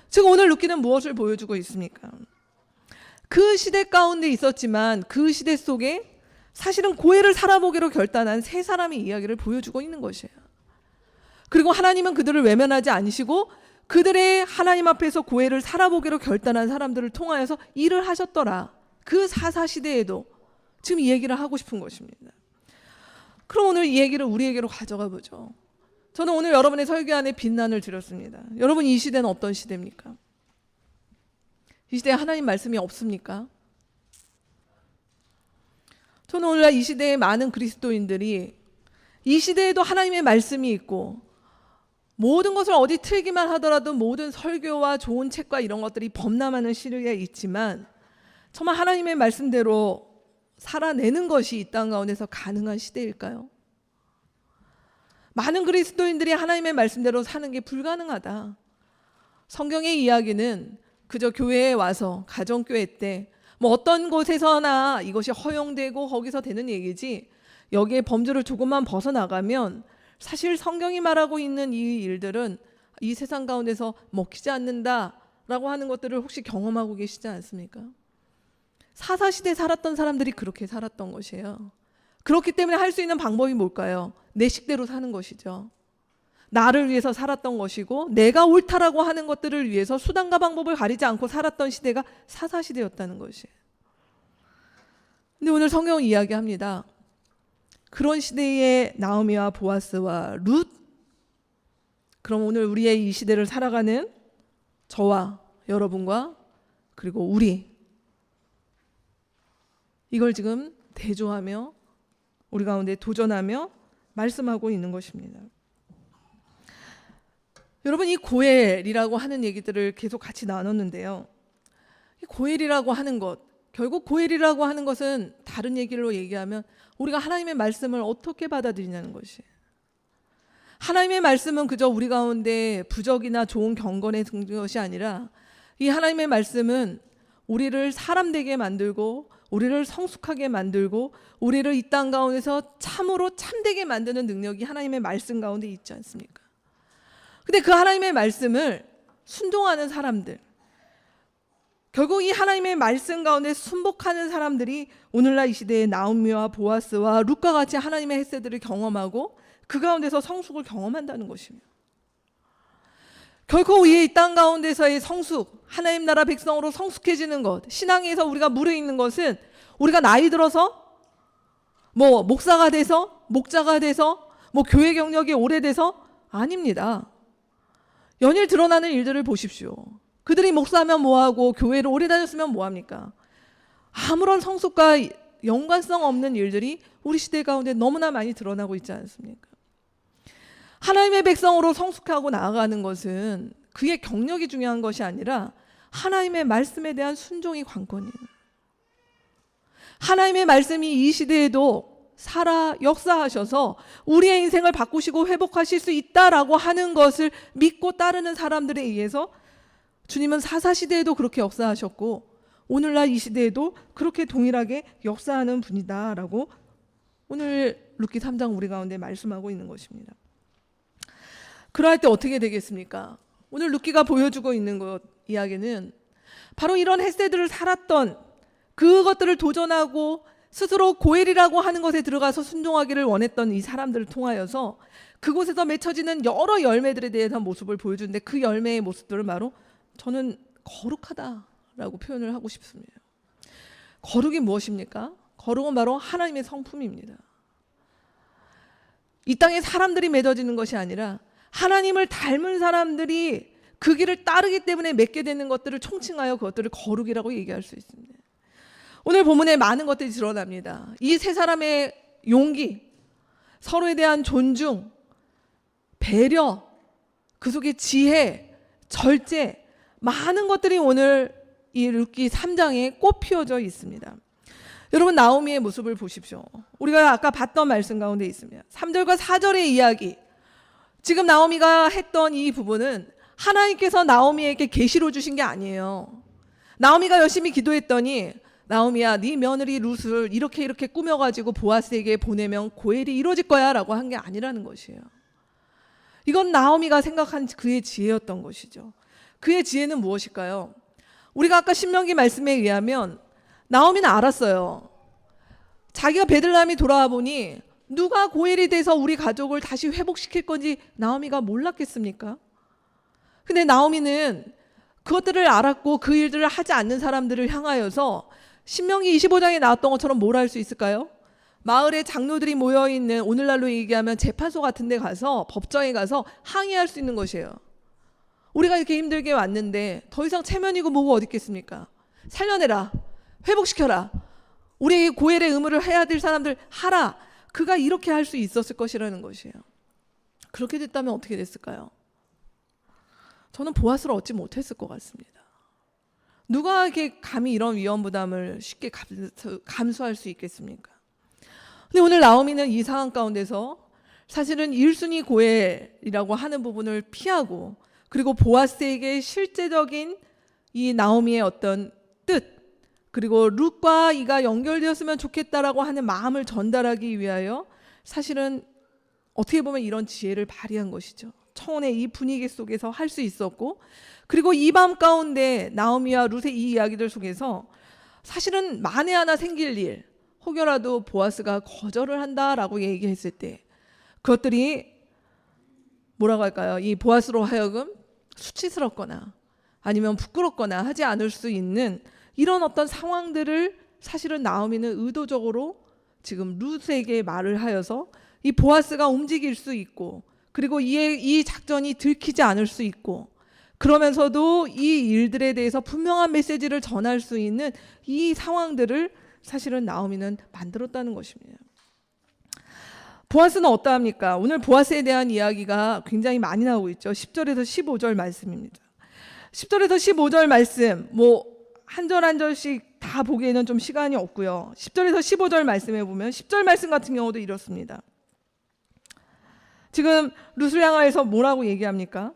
즉 오늘 룻기는 무엇을 보여주고 있습니까? 그 시대 가운데 있었지만 그 시대 속에 사실은 고엘을 살아보기로 결단한 세 사람의 이야기를 보여주고 있는 것이에요. 그리고 하나님은 그들을 외면하지 않으시고 그들의 하나님 앞에서 고엘을 살아보기로 결단한 사람들을 통하여서 일을 하셨더라. 그 사사시대에도 지금 이 얘기를 하고 싶은 것입니다. 그럼 오늘 이 얘기를 우리에게로 가져가 보죠. 저는 오늘 여러분의 설교 안에 빛난을 드렸습니다. 여러분, 이 시대는 어떤 시대입니까? 이 시대에 하나님 말씀이 없습니까? 저는 오늘날 이 시대의 많은 그리스도인들이 이 시대에도 하나님의 말씀이 있고 모든 것을 어디 틀기만 하더라도 모든 설교와 좋은 책과 이런 것들이 범람하는 시대에 있지만 정말 하나님의 말씀대로 살아내는 것이 이 땅 가운데서 가능한 시대일까요? 많은 그리스도인들이 하나님의 말씀대로 사는 게 불가능하다. 성경의 이야기는 그저 교회에 와서 가정교회 때 어떤 곳에서나 이것이 허용되고 거기서 되는 얘기지 여기에 범주를 조금만 벗어나가면 사실 성경이 말하고 있는 이 일들은 이 세상 가운데서 먹히지 않는다라고 하는 것들을 혹시 경험하고 계시지 않습니까? 사사시대 살았던 사람들이 그렇게 살았던 것이에요. 그렇기 때문에 할 수 있는 방법이 뭘까요? 내 식대로 사는 것이죠. 나를 위해서 살았던 것이고 내가 옳다라고 하는 것들을 위해서 수단과 방법을 가리지 않고 살았던 시대가 사사시대였다는 것이에요. 근데 오늘 성경은 이야기합니다. 그런 시대의 나오미와 보아스와 룻, 그럼 오늘 우리의 이 시대를 살아가는 저와 여러분과 그리고 우리, 이걸 지금 대조하며 우리 가운데 도전하며 말씀하고 있는 것입니다. 여러분, 이 고엘이라고 하는 얘기들을 계속 같이 나눴는데요. 이 고엘이라고 하는 것, 결국 고엘이라고 하는 것은 다른 얘기로 얘기하면 우리가 하나님의 말씀을 어떻게 받아들이냐는 것이에요. 하나님의 말씀은 그저 우리 가운데 부적이나 좋은 경건에 든 것이 아니라 이 하나님의 말씀은 우리를 사람 되게 만들고 우리를 성숙하게 만들고 우리를 이 땅 가운데서 참으로 참되게 만드는 능력이 하나님의 말씀 가운데 있지 않습니까? 근데 그 하나님의 말씀을 순종하는 사람들, 결국 이 하나님의 말씀 가운데 순복하는 사람들이 오늘날 이 시대의 나오미와 보아스와 룻과 같이 하나님의 햇새들을 경험하고 그 가운데서 성숙을 경험한다는 것입니다. 결코 이 땅 가운데서의 성숙, 하나님 나라 백성으로 성숙해지는 것, 신앙에서 우리가 무르익는 것은 우리가 나이 들어서 목사가 돼서 목자가 돼서 교회 경력이 오래돼서 아닙니다. 연일 드러나는 일들을 보십시오. 그들이 목사하면 뭐하고 교회를 오래 다녔으면 뭐합니까? 아무런 성숙과 연관성 없는 일들이 우리 시대 가운데 너무나 많이 드러나고 있지 않습니까? 하나님의 백성으로 성숙하고 나아가는 것은 그의 경력이 중요한 것이 아니라 하나님의 말씀에 대한 순종이 관건이에요. 하나님의 말씀이 이 시대에도 살아 역사하셔서 우리의 인생을 바꾸시고 회복하실 수 있다라고 하는 것을 믿고 따르는 사람들에 의해서 주님은 사사시대에도 그렇게 역사하셨고 오늘날 이 시대에도 그렇게 동일하게 역사하는 분이다라고 오늘 룻기 3장 우리 가운데 말씀하고 있는 것입니다. 그럴 때 어떻게 되겠습니까? 오늘 룻기가 보여주고 있는 것 이야기는 바로 이런 햇새들을 살았던 그것들을 도전하고 스스로 고엘이라고 하는 것에 들어가서 순종하기를 원했던 이 사람들을 통하여서 그곳에서 맺혀지는 여러 열매들에 대해서 모습을 보여주는데 그 열매의 모습들을 바로 저는 거룩하다라고 표현을 하고 싶습니다. 거룩이 무엇입니까? 거룩은 바로 하나님의 성품입니다. 이 땅에 사람들이 맺어지는 것이 아니라 하나님을 닮은 사람들이 그 길을 따르기 때문에 맺게 되는 것들을 총칭하여 그것들을 거룩이라고 얘기할 수 있습니다. 오늘 본문에 많은 것들이 드러납니다. 이 세 사람의 용기, 서로에 대한 존중, 배려, 그 속에 지혜, 절제, 많은 것들이 오늘 이 룻기 3장에 꽃 피어져 있습니다. 여러분, 나오미의 모습을 보십시오. 우리가 아까 봤던 말씀 가운데 있습니다. 3절과 4절의 이야기, 지금 나오미가 했던 이 부분은 하나님께서 나오미에게 계시로 주신 게 아니에요. 나오미가 열심히 기도했더니 나오미야, 네 며느리 룻을 이렇게 꾸며가지고 보아스에게 보내면 고엘이 이루어질 거야 라고 한 게 아니라는 것이에요. 이건 나오미가 생각한 그의 지혜였던 것이죠. 그의 지혜는 무엇일까요? 우리가 아까 신명기 말씀에 의하면 나오미는 알았어요. 자기가 베들레헴이 돌아와 보니 누가 고엘이 돼서 우리 가족을 다시 회복시킬 건지 나오미가 몰랐겠습니까? 근데 나오미는 그것들을 알았고 그 일들을 하지 않는 사람들을 향하여서 신명기 25장에 나왔던 것처럼 뭘 할 수 있을까요? 마을에 장로들이 모여있는, 오늘날로 얘기하면 재판소 같은 데 가서, 법정에 가서 항의할 수 있는 것이에요. 우리가 이렇게 힘들게 왔는데 더 이상 체면이고 뭐고 어디 있겠습니까? 살려내라, 회복시켜라, 우리 고엘의 의무를 해야 될 사람들 하라. 그가 이렇게 할 수 있었을 것이라는 것이에요. 그렇게 됐다면 어떻게 됐을까요? 저는 보아스를 얻지 못했을 것 같습니다. 누가 이렇게 감히 이런 위험 부담을 쉽게 감수할 수 있겠습니까? 근데 오늘 나오미는 이 상황 가운데서 사실은 1순위 고엘이라고 하는 부분을 피하고, 그리고 보아스에게 실제적인 이 나오미의 어떤 뜻, 그리고 룻과 이가 연결되었으면 좋겠다라고 하는 마음을 전달하기 위하여 사실은 어떻게 보면 이런 지혜를 발휘한 것이죠. 청혼의 이 분위기 속에서 할 수 있었고, 그리고 이 밤 가운데 나오미와 룻의 이 이야기들 속에서 사실은 만에 하나 생길 일, 혹여라도 보아스가 거절을 한다라고 얘기했을 때 그것들이 뭐라고 할까요? 이 보아스로 하여금 수치스럽거나 아니면 부끄럽거나 하지 않을 수 있는 이런 어떤 상황들을 사실은 나오미는 의도적으로 지금 룻에게 말을 하여서 이 보아스가 움직일 수 있고, 그리고 이 작전이 들키지 않을 수 있고, 그러면서도 이 일들에 대해서 분명한 메시지를 전할 수 있는 이 상황들을 사실은 나오미는 만들었다는 것입니다. 보아스는 어떠합니까? 오늘 보아스에 대한 이야기가 굉장히 많이 나오고 있죠. 10절에서 15절 말씀입니다. 10절에서 15절 말씀, 한 절 한 절씩 다 보기에는 좀 시간이 없고요. 10절에서 15절 말씀에 보면 10절 말씀 같은 경우도 이렇습니다. 지금 룻을 향하여서 뭐라고 얘기합니까?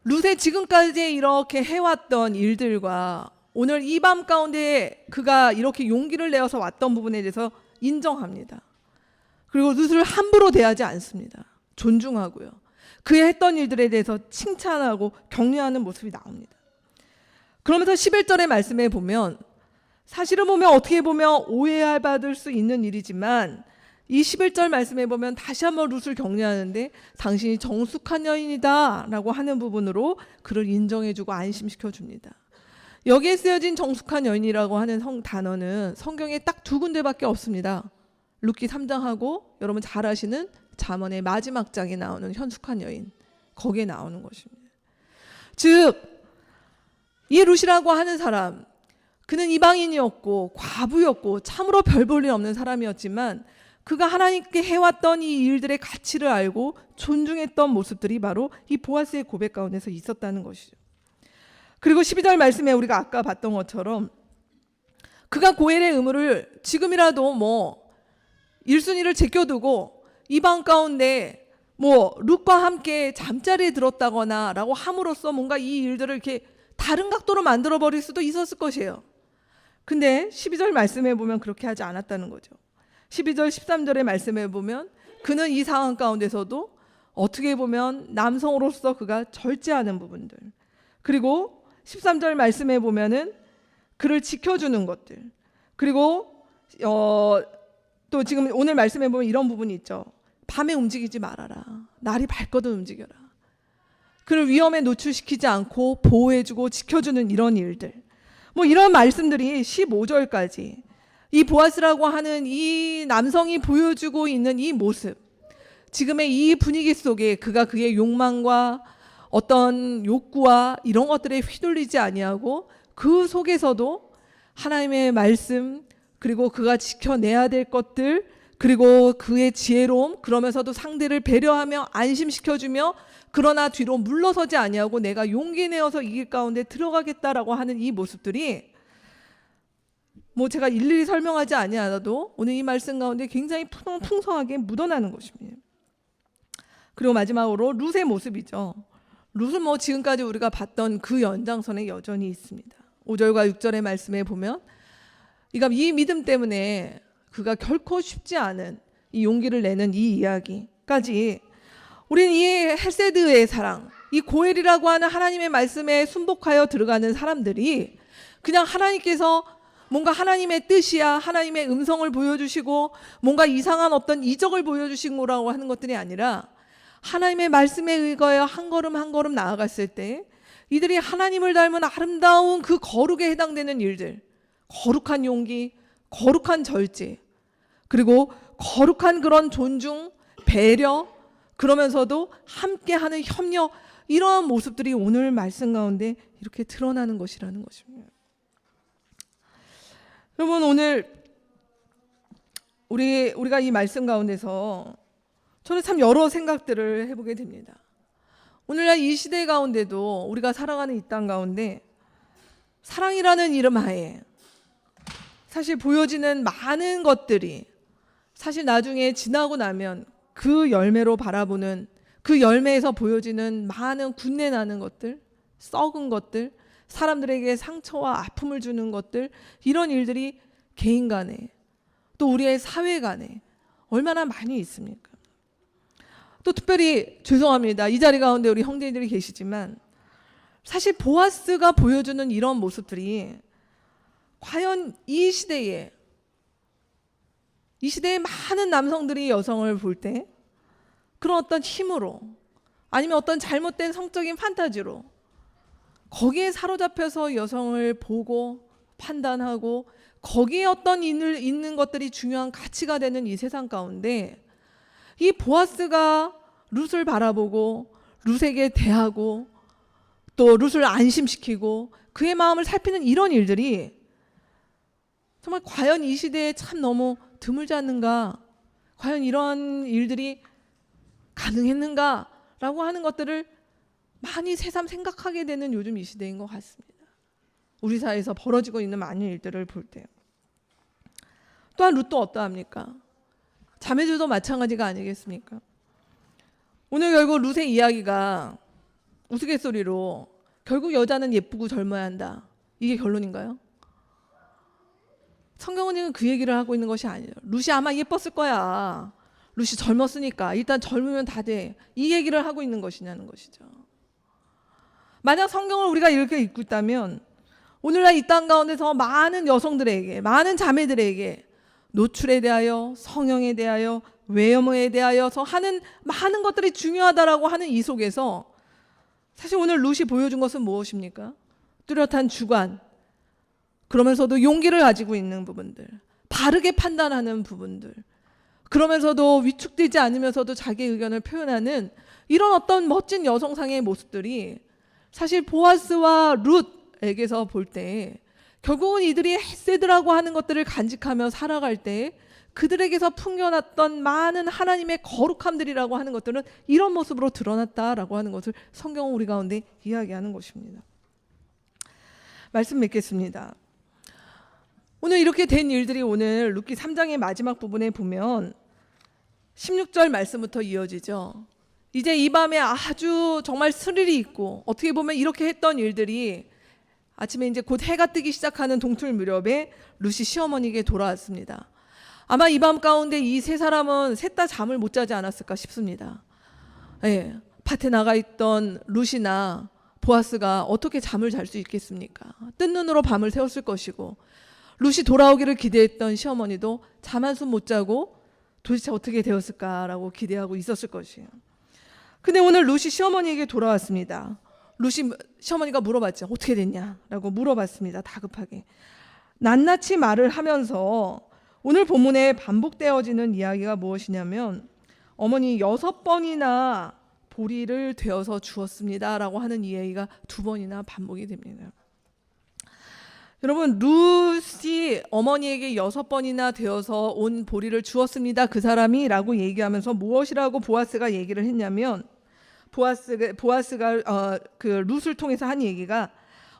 룻의 지금까지 이렇게 해왔던 일들과 오늘 이 밤 가운데 그가 이렇게 용기를 내어서 왔던 부분에 대해서 인정합니다. 그리고 룻을 함부로 대하지 않습니다. 존중하고요. 그의 했던 일들에 대해서 칭찬하고 격려하는 모습이 나옵니다. 그러면서 11절의 말씀에 보면, 사실은 보면 어떻게 보면 오해받을 수 있는 일이지만 이 11절 말씀에 보면 다시 한번 룻을 격려하는데, 당신이 정숙한 여인이다 라고 하는 부분으로 그를 인정해주고 안심시켜줍니다. 여기에 쓰여진 정숙한 여인이라고 하는 단어는 성경에 딱 두 군데밖에 없습니다. 룻기 3장하고 여러분 잘 아시는 잠언의 마지막 장에 나오는 현숙한 여인, 거기에 나오는 것입니다. 즉, 이 룻이라고 하는 사람, 그는 이방인이었고 과부였고 참으로 별 볼 일 없는 사람이었지만 그가 하나님께 해왔던 이 일들의 가치를 알고 존중했던 모습들이 바로 이 보아스의 고백 가운데서 있었다는 것이죠. 그리고 12절 말씀에 우리가 아까 봤던 것처럼 그가 고엘의 의무를 지금이라도 1순위를 제껴두고 이 방 가운데 룻과 함께 잠자리에 들었다거나 라고 함으로써 뭔가 이 일들을 이렇게 다른 각도로 만들어 버릴 수도 있었을 것이에요. 근데 12절 말씀에 보면 그렇게 하지 않았다는 거죠. 12절 13절의 말씀에 보면 그는 이 상황 가운데서도 어떻게 보면 남성으로서 그가 절제하는 부분들, 그리고 13절 말씀에 보면은 그를 지켜주는 것들, 그리고 또 지금 오늘 말씀에 보면 이런 부분이 있죠. 밤에 움직이지 말아라. 날이 밝거든 움직여라. 그를 위험에 노출시키지 않고 보호해주고 지켜주는 이런 일들, 이런 말씀들이 15절까지 이 보아스라고 하는 이 남성이 보여주고 있는 이 모습, 지금의 이 분위기 속에 그가 그의 욕망과 어떤 욕구와 이런 것들에 휘둘리지 아니하고 그 속에서도 하나님의 말씀, 그리고 그가 지켜내야 될 것들, 그리고 그의 지혜로움, 그러면서도 상대를 배려하며 안심시켜주며 그러나 뒤로 물러서지 아니하고 내가 용기 내어서 이 길 가운데 들어가겠다라고 하는 이 모습들이 제가 일일이 설명하지 아니하여도 오늘 이 말씀 가운데 굉장히 풍성하게 묻어나는 것입니다. 그리고 마지막으로 룻의 모습이죠. 룻은 지금까지 우리가 봤던 그 연장선에 여전히 있습니다. 5절과 6절의 말씀에 보면 이 믿음 때문에 그가 결코 쉽지 않은 이 용기를 내는 이 이야기까지, 우리는 이 헬세드의 사랑, 이 고엘이라고 하는 하나님의 말씀에 순복하여 들어가는 사람들이 그냥 하나님께서 뭔가 하나님의 뜻이야, 하나님의 음성을 보여주시고 뭔가 이상한 어떤 이적을 보여주신 거라고 하는 것들이 아니라 하나님의 말씀에 의거하여 한 걸음 한 걸음 나아갔을 때 이들이 하나님을 닮은 아름다운 그 거룩에 해당되는 일들, 거룩한 용기, 거룩한 절제, 그리고 거룩한 그런 존중, 배려, 그러면서도 함께하는 협력, 이러한 모습들이 오늘 말씀 가운데 이렇게 드러나는 것이라는 것입니다. 여러분, 오늘 우리가 이 말씀 가운데서 저는 참 여러 생각들을 해보게 됩니다. 오늘날 이 시대 가운데도 우리가 살아가는 이 땅 가운데 사랑이라는 이름 하에 사실 보여지는 많은 것들이 사실 나중에 지나고 나면 그 열매로 바라보는, 그 열매에서 보여지는 많은 군내 나는 것들, 썩은 것들, 사람들에게 상처와 아픔을 주는 것들, 이런 일들이 개인 간에 또 우리의 사회 간에 얼마나 많이 있습니까? 또 특별히 죄송합니다. 이 자리 가운데 우리 형제들이 계시지만 사실 보아스가 보여주는 이런 모습들이 과연 이 시대에 많은 남성들이 여성을 볼 때 그런 어떤 힘으로 아니면 어떤 잘못된 성적인 판타지로 거기에 사로잡혀서 여성을 보고 판단하고 거기에 어떤 있는 것들이 중요한 가치가 되는 이 세상 가운데 이 보아스가 룻을 바라보고 룻에게 대하고 또 룻을 안심시키고 그의 마음을 살피는 이런 일들이 정말 과연 이 시대에 참 너무 드물지 않는가, 과연 이런 일들이 가능했는가라고 하는 것들을 많이 새삼 생각하게 되는 요즘 이 시대인 것 같습니다. 우리 사회에서 벌어지고 있는 많은 일들을 볼 때. 또한 룻도 어떠합니까? 자매들도 마찬가지가 아니겠습니까? 오늘 결국 룻의 이야기가 우스갯소리로 결국 여자는 예쁘고 젊어야 한다, 이게 결론인가요? 성경은 지금 그 얘기를 하고 있는 것이 아니에요. 룻이 아마 예뻤을 거야. 룻이 젊었으니까 일단 젊으면 다 돼, 이 얘기를 하고 있는 것이냐는 것이죠. 만약 성경을 우리가 이렇게 읽고 있다면 오늘날 이 땅 가운데서 많은 여성들에게, 많은 자매들에게 노출에 대하여, 성형에 대하여, 외모에 대하여서 하는 많은 것들이 중요하다라고 하는 이 속에서 사실 오늘 룻이 보여준 것은 무엇입니까? 뚜렷한 주관, 그러면서도 용기를 가지고 있는 부분들, 바르게 판단하는 부분들, 그러면서도 위축되지 않으면서도 자기 의견을 표현하는 이런 어떤 멋진 여성상의 모습들이 사실 보아스와 룻에게서 볼 때 결국은 이들이 헤세드라고 하는 것들을 간직하며 살아갈 때 그들에게서 풍겨났던 많은 하나님의 거룩함들이라고 하는 것들은 이런 모습으로 드러났다라고 하는 것을 성경은 우리 가운데 이야기하는 것입니다. 말씀 맺겠습니다. 오늘 이렇게 된 일들이 오늘 룻기 3장의 마지막 부분에 보면 16절 말씀부터 이어지죠. 이제 이 밤에 아주 정말 스릴이 있고 어떻게 보면 이렇게 했던 일들이 아침에 이제 곧 해가 뜨기 시작하는 동틀 무렵에 룻이 시어머니에게 돌아왔습니다. 아마 이 밤 가운데 이 세 사람은 셋 다 잠을 못 자지 않았을까 싶습니다. 예, 밭에 나가 있던 룻이나 보아스가 어떻게 잠을 잘 수 있겠습니까? 뜬 눈으로 밤을 새웠을 것이고 룻이 돌아오기를 기대했던 시어머니도 잠 한숨 못 자고 도대체 어떻게 되었을까라고 기대하고 있었을 것이에요. 근데 오늘 룻이 시어머니에게 돌아왔습니다. 시어머니가 물어봤죠. 어떻게 됐냐라고 물어봤습니다. 다급하게. 낱낱이 말을 하면서 오늘 본문에 반복되어지는 이야기가 무엇이냐면 어머니 6번이나 보리를 되어서 주었습니다라고 하는 이야기가 2번이나 반복이 됩니다. 여러분, 룻이 어머니에게 6번이나 되어서 온 보리를 주었습니다, 그 사람이 라고 얘기하면서 무엇이라고 보아스가 얘기를 했냐면 보아스가 그 룻을 통해서 한 얘기가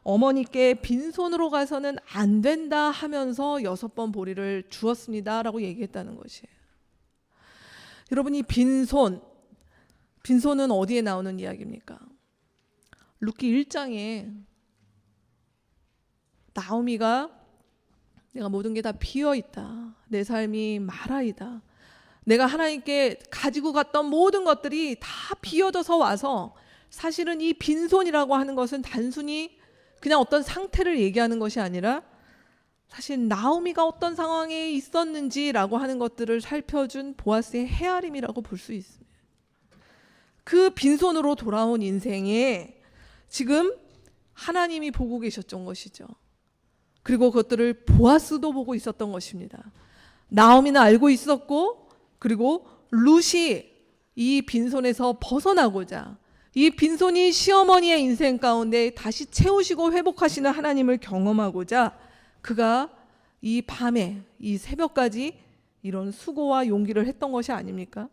어머니께 빈손으로 가서는 안 된다 하면서 6번 보리를 주었습니다라고 얘기했다는 것이에요. 여러분, 이 빈손은 어디에 나오는 이야기입니까? 룻기 1장에 나오미가 내가 모든 게 다 비어있다, 내 삶이 마라이다, 내가 하나님께 가지고 갔던 모든 것들이 다 비어져서 와서 사실은 이 빈손이라고 하는 것은 단순히 그냥 어떤 상태를 얘기하는 것이 아니라 사실 나오미가 어떤 상황에 있었는지라고 하는 것들을 살펴준 보아스의 헤아림이라고 볼 수 있습니다. 그 빈손으로 돌아온 인생에 지금 하나님이 보고 계셨던 것이죠. 그리고 그것들을 보아스도 보고 있었던 것입니다. 나오미는 알고 있었고, 그리고 룻이 이 빈손에서 벗어나고자, 이 빈손이 시어머니의 인생 가운데 다시 채우시고 회복하시는 하나님을 경험하고자 그가 이 밤에, 이 새벽까지 이런 수고와 용기를 했던 것이 아닙니까?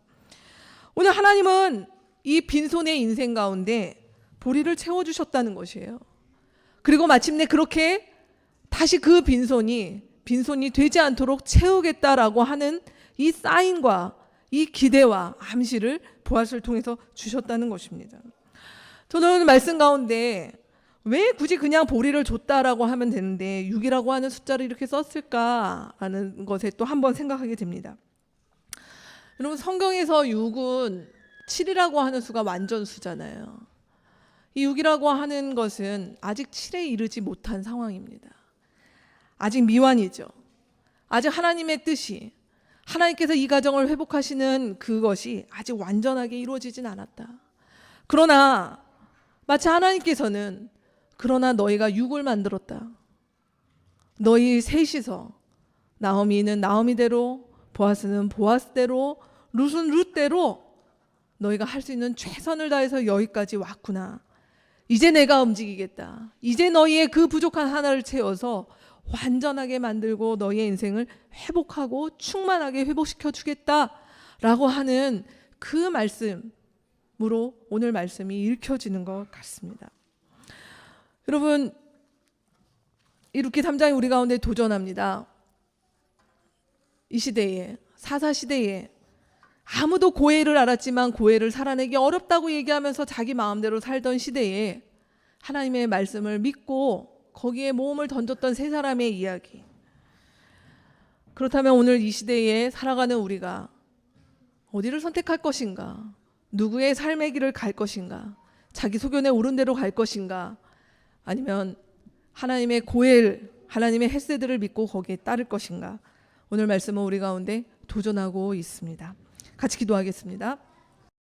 오늘 하나님은 이 빈손의 인생 가운데 보리를 채워주셨다는 것이에요. 그리고 마침내 그렇게 다시 그 빈손이 되지 않도록 채우겠다라고 하는 이 사인과 이 기대와 암시를 보아스를 통해서 주셨다는 것입니다. 저는 오늘 말씀 가운데 왜 굳이 그냥 보리를 줬다라고 하면 되는데 6이라고 하는 숫자를 이렇게 썼을까라는 것에 또 한번 생각하게 됩니다. 여러분, 성경에서 6은 7이라고 하는 수가 완전수잖아요. 이 6이라고 하는 것은 아직 7에 이르지 못한 상황입니다. 아직 미완이죠. 아직 하나님의 뜻이, 하나님께서 이 가정을 회복하시는 그것이 아직 완전하게 이루어지진 않았다. 그러나 마치 하나님께서는 그러나 너희가 6을 만들었다. 너희 셋이서, 나오미는 나오미대로, 보아스는 보아스대로, 룻은 룻대로 너희가 할 수 있는 최선을 다해서 여기까지 왔구나. 이제 내가 움직이겠다. 이제 너희의 그 부족한 하나를 채워서 완전하게 만들고 너희의 인생을 회복하고 충만하게 회복시켜 주겠다라고 하는 그 말씀으로 오늘 말씀이 읽혀지는 것 같습니다. 여러분, 이 룻기 3장이 우리 가운데 도전합니다. 이 시대에, 사사시대에 아무도 고해를 알았지만 고해를 살아내기 어렵다고 얘기하면서 자기 마음대로 살던 시대에 하나님의 말씀을 믿고 거기에 모험을 던졌던 세 사람의 이야기. 그렇다면 오늘 이 시대에 살아가는 우리가 어디를 선택할 것인가? 누구의 삶의 길을 갈 것인가? 자기 소견에 오른 대로 갈 것인가? 아니면 하나님의 고해를, 하나님의 헤세드를 믿고 거기에 따를 것인가? 오늘 말씀은 우리 가운데 도전하고 있습니다. 같이 기도하겠습니다.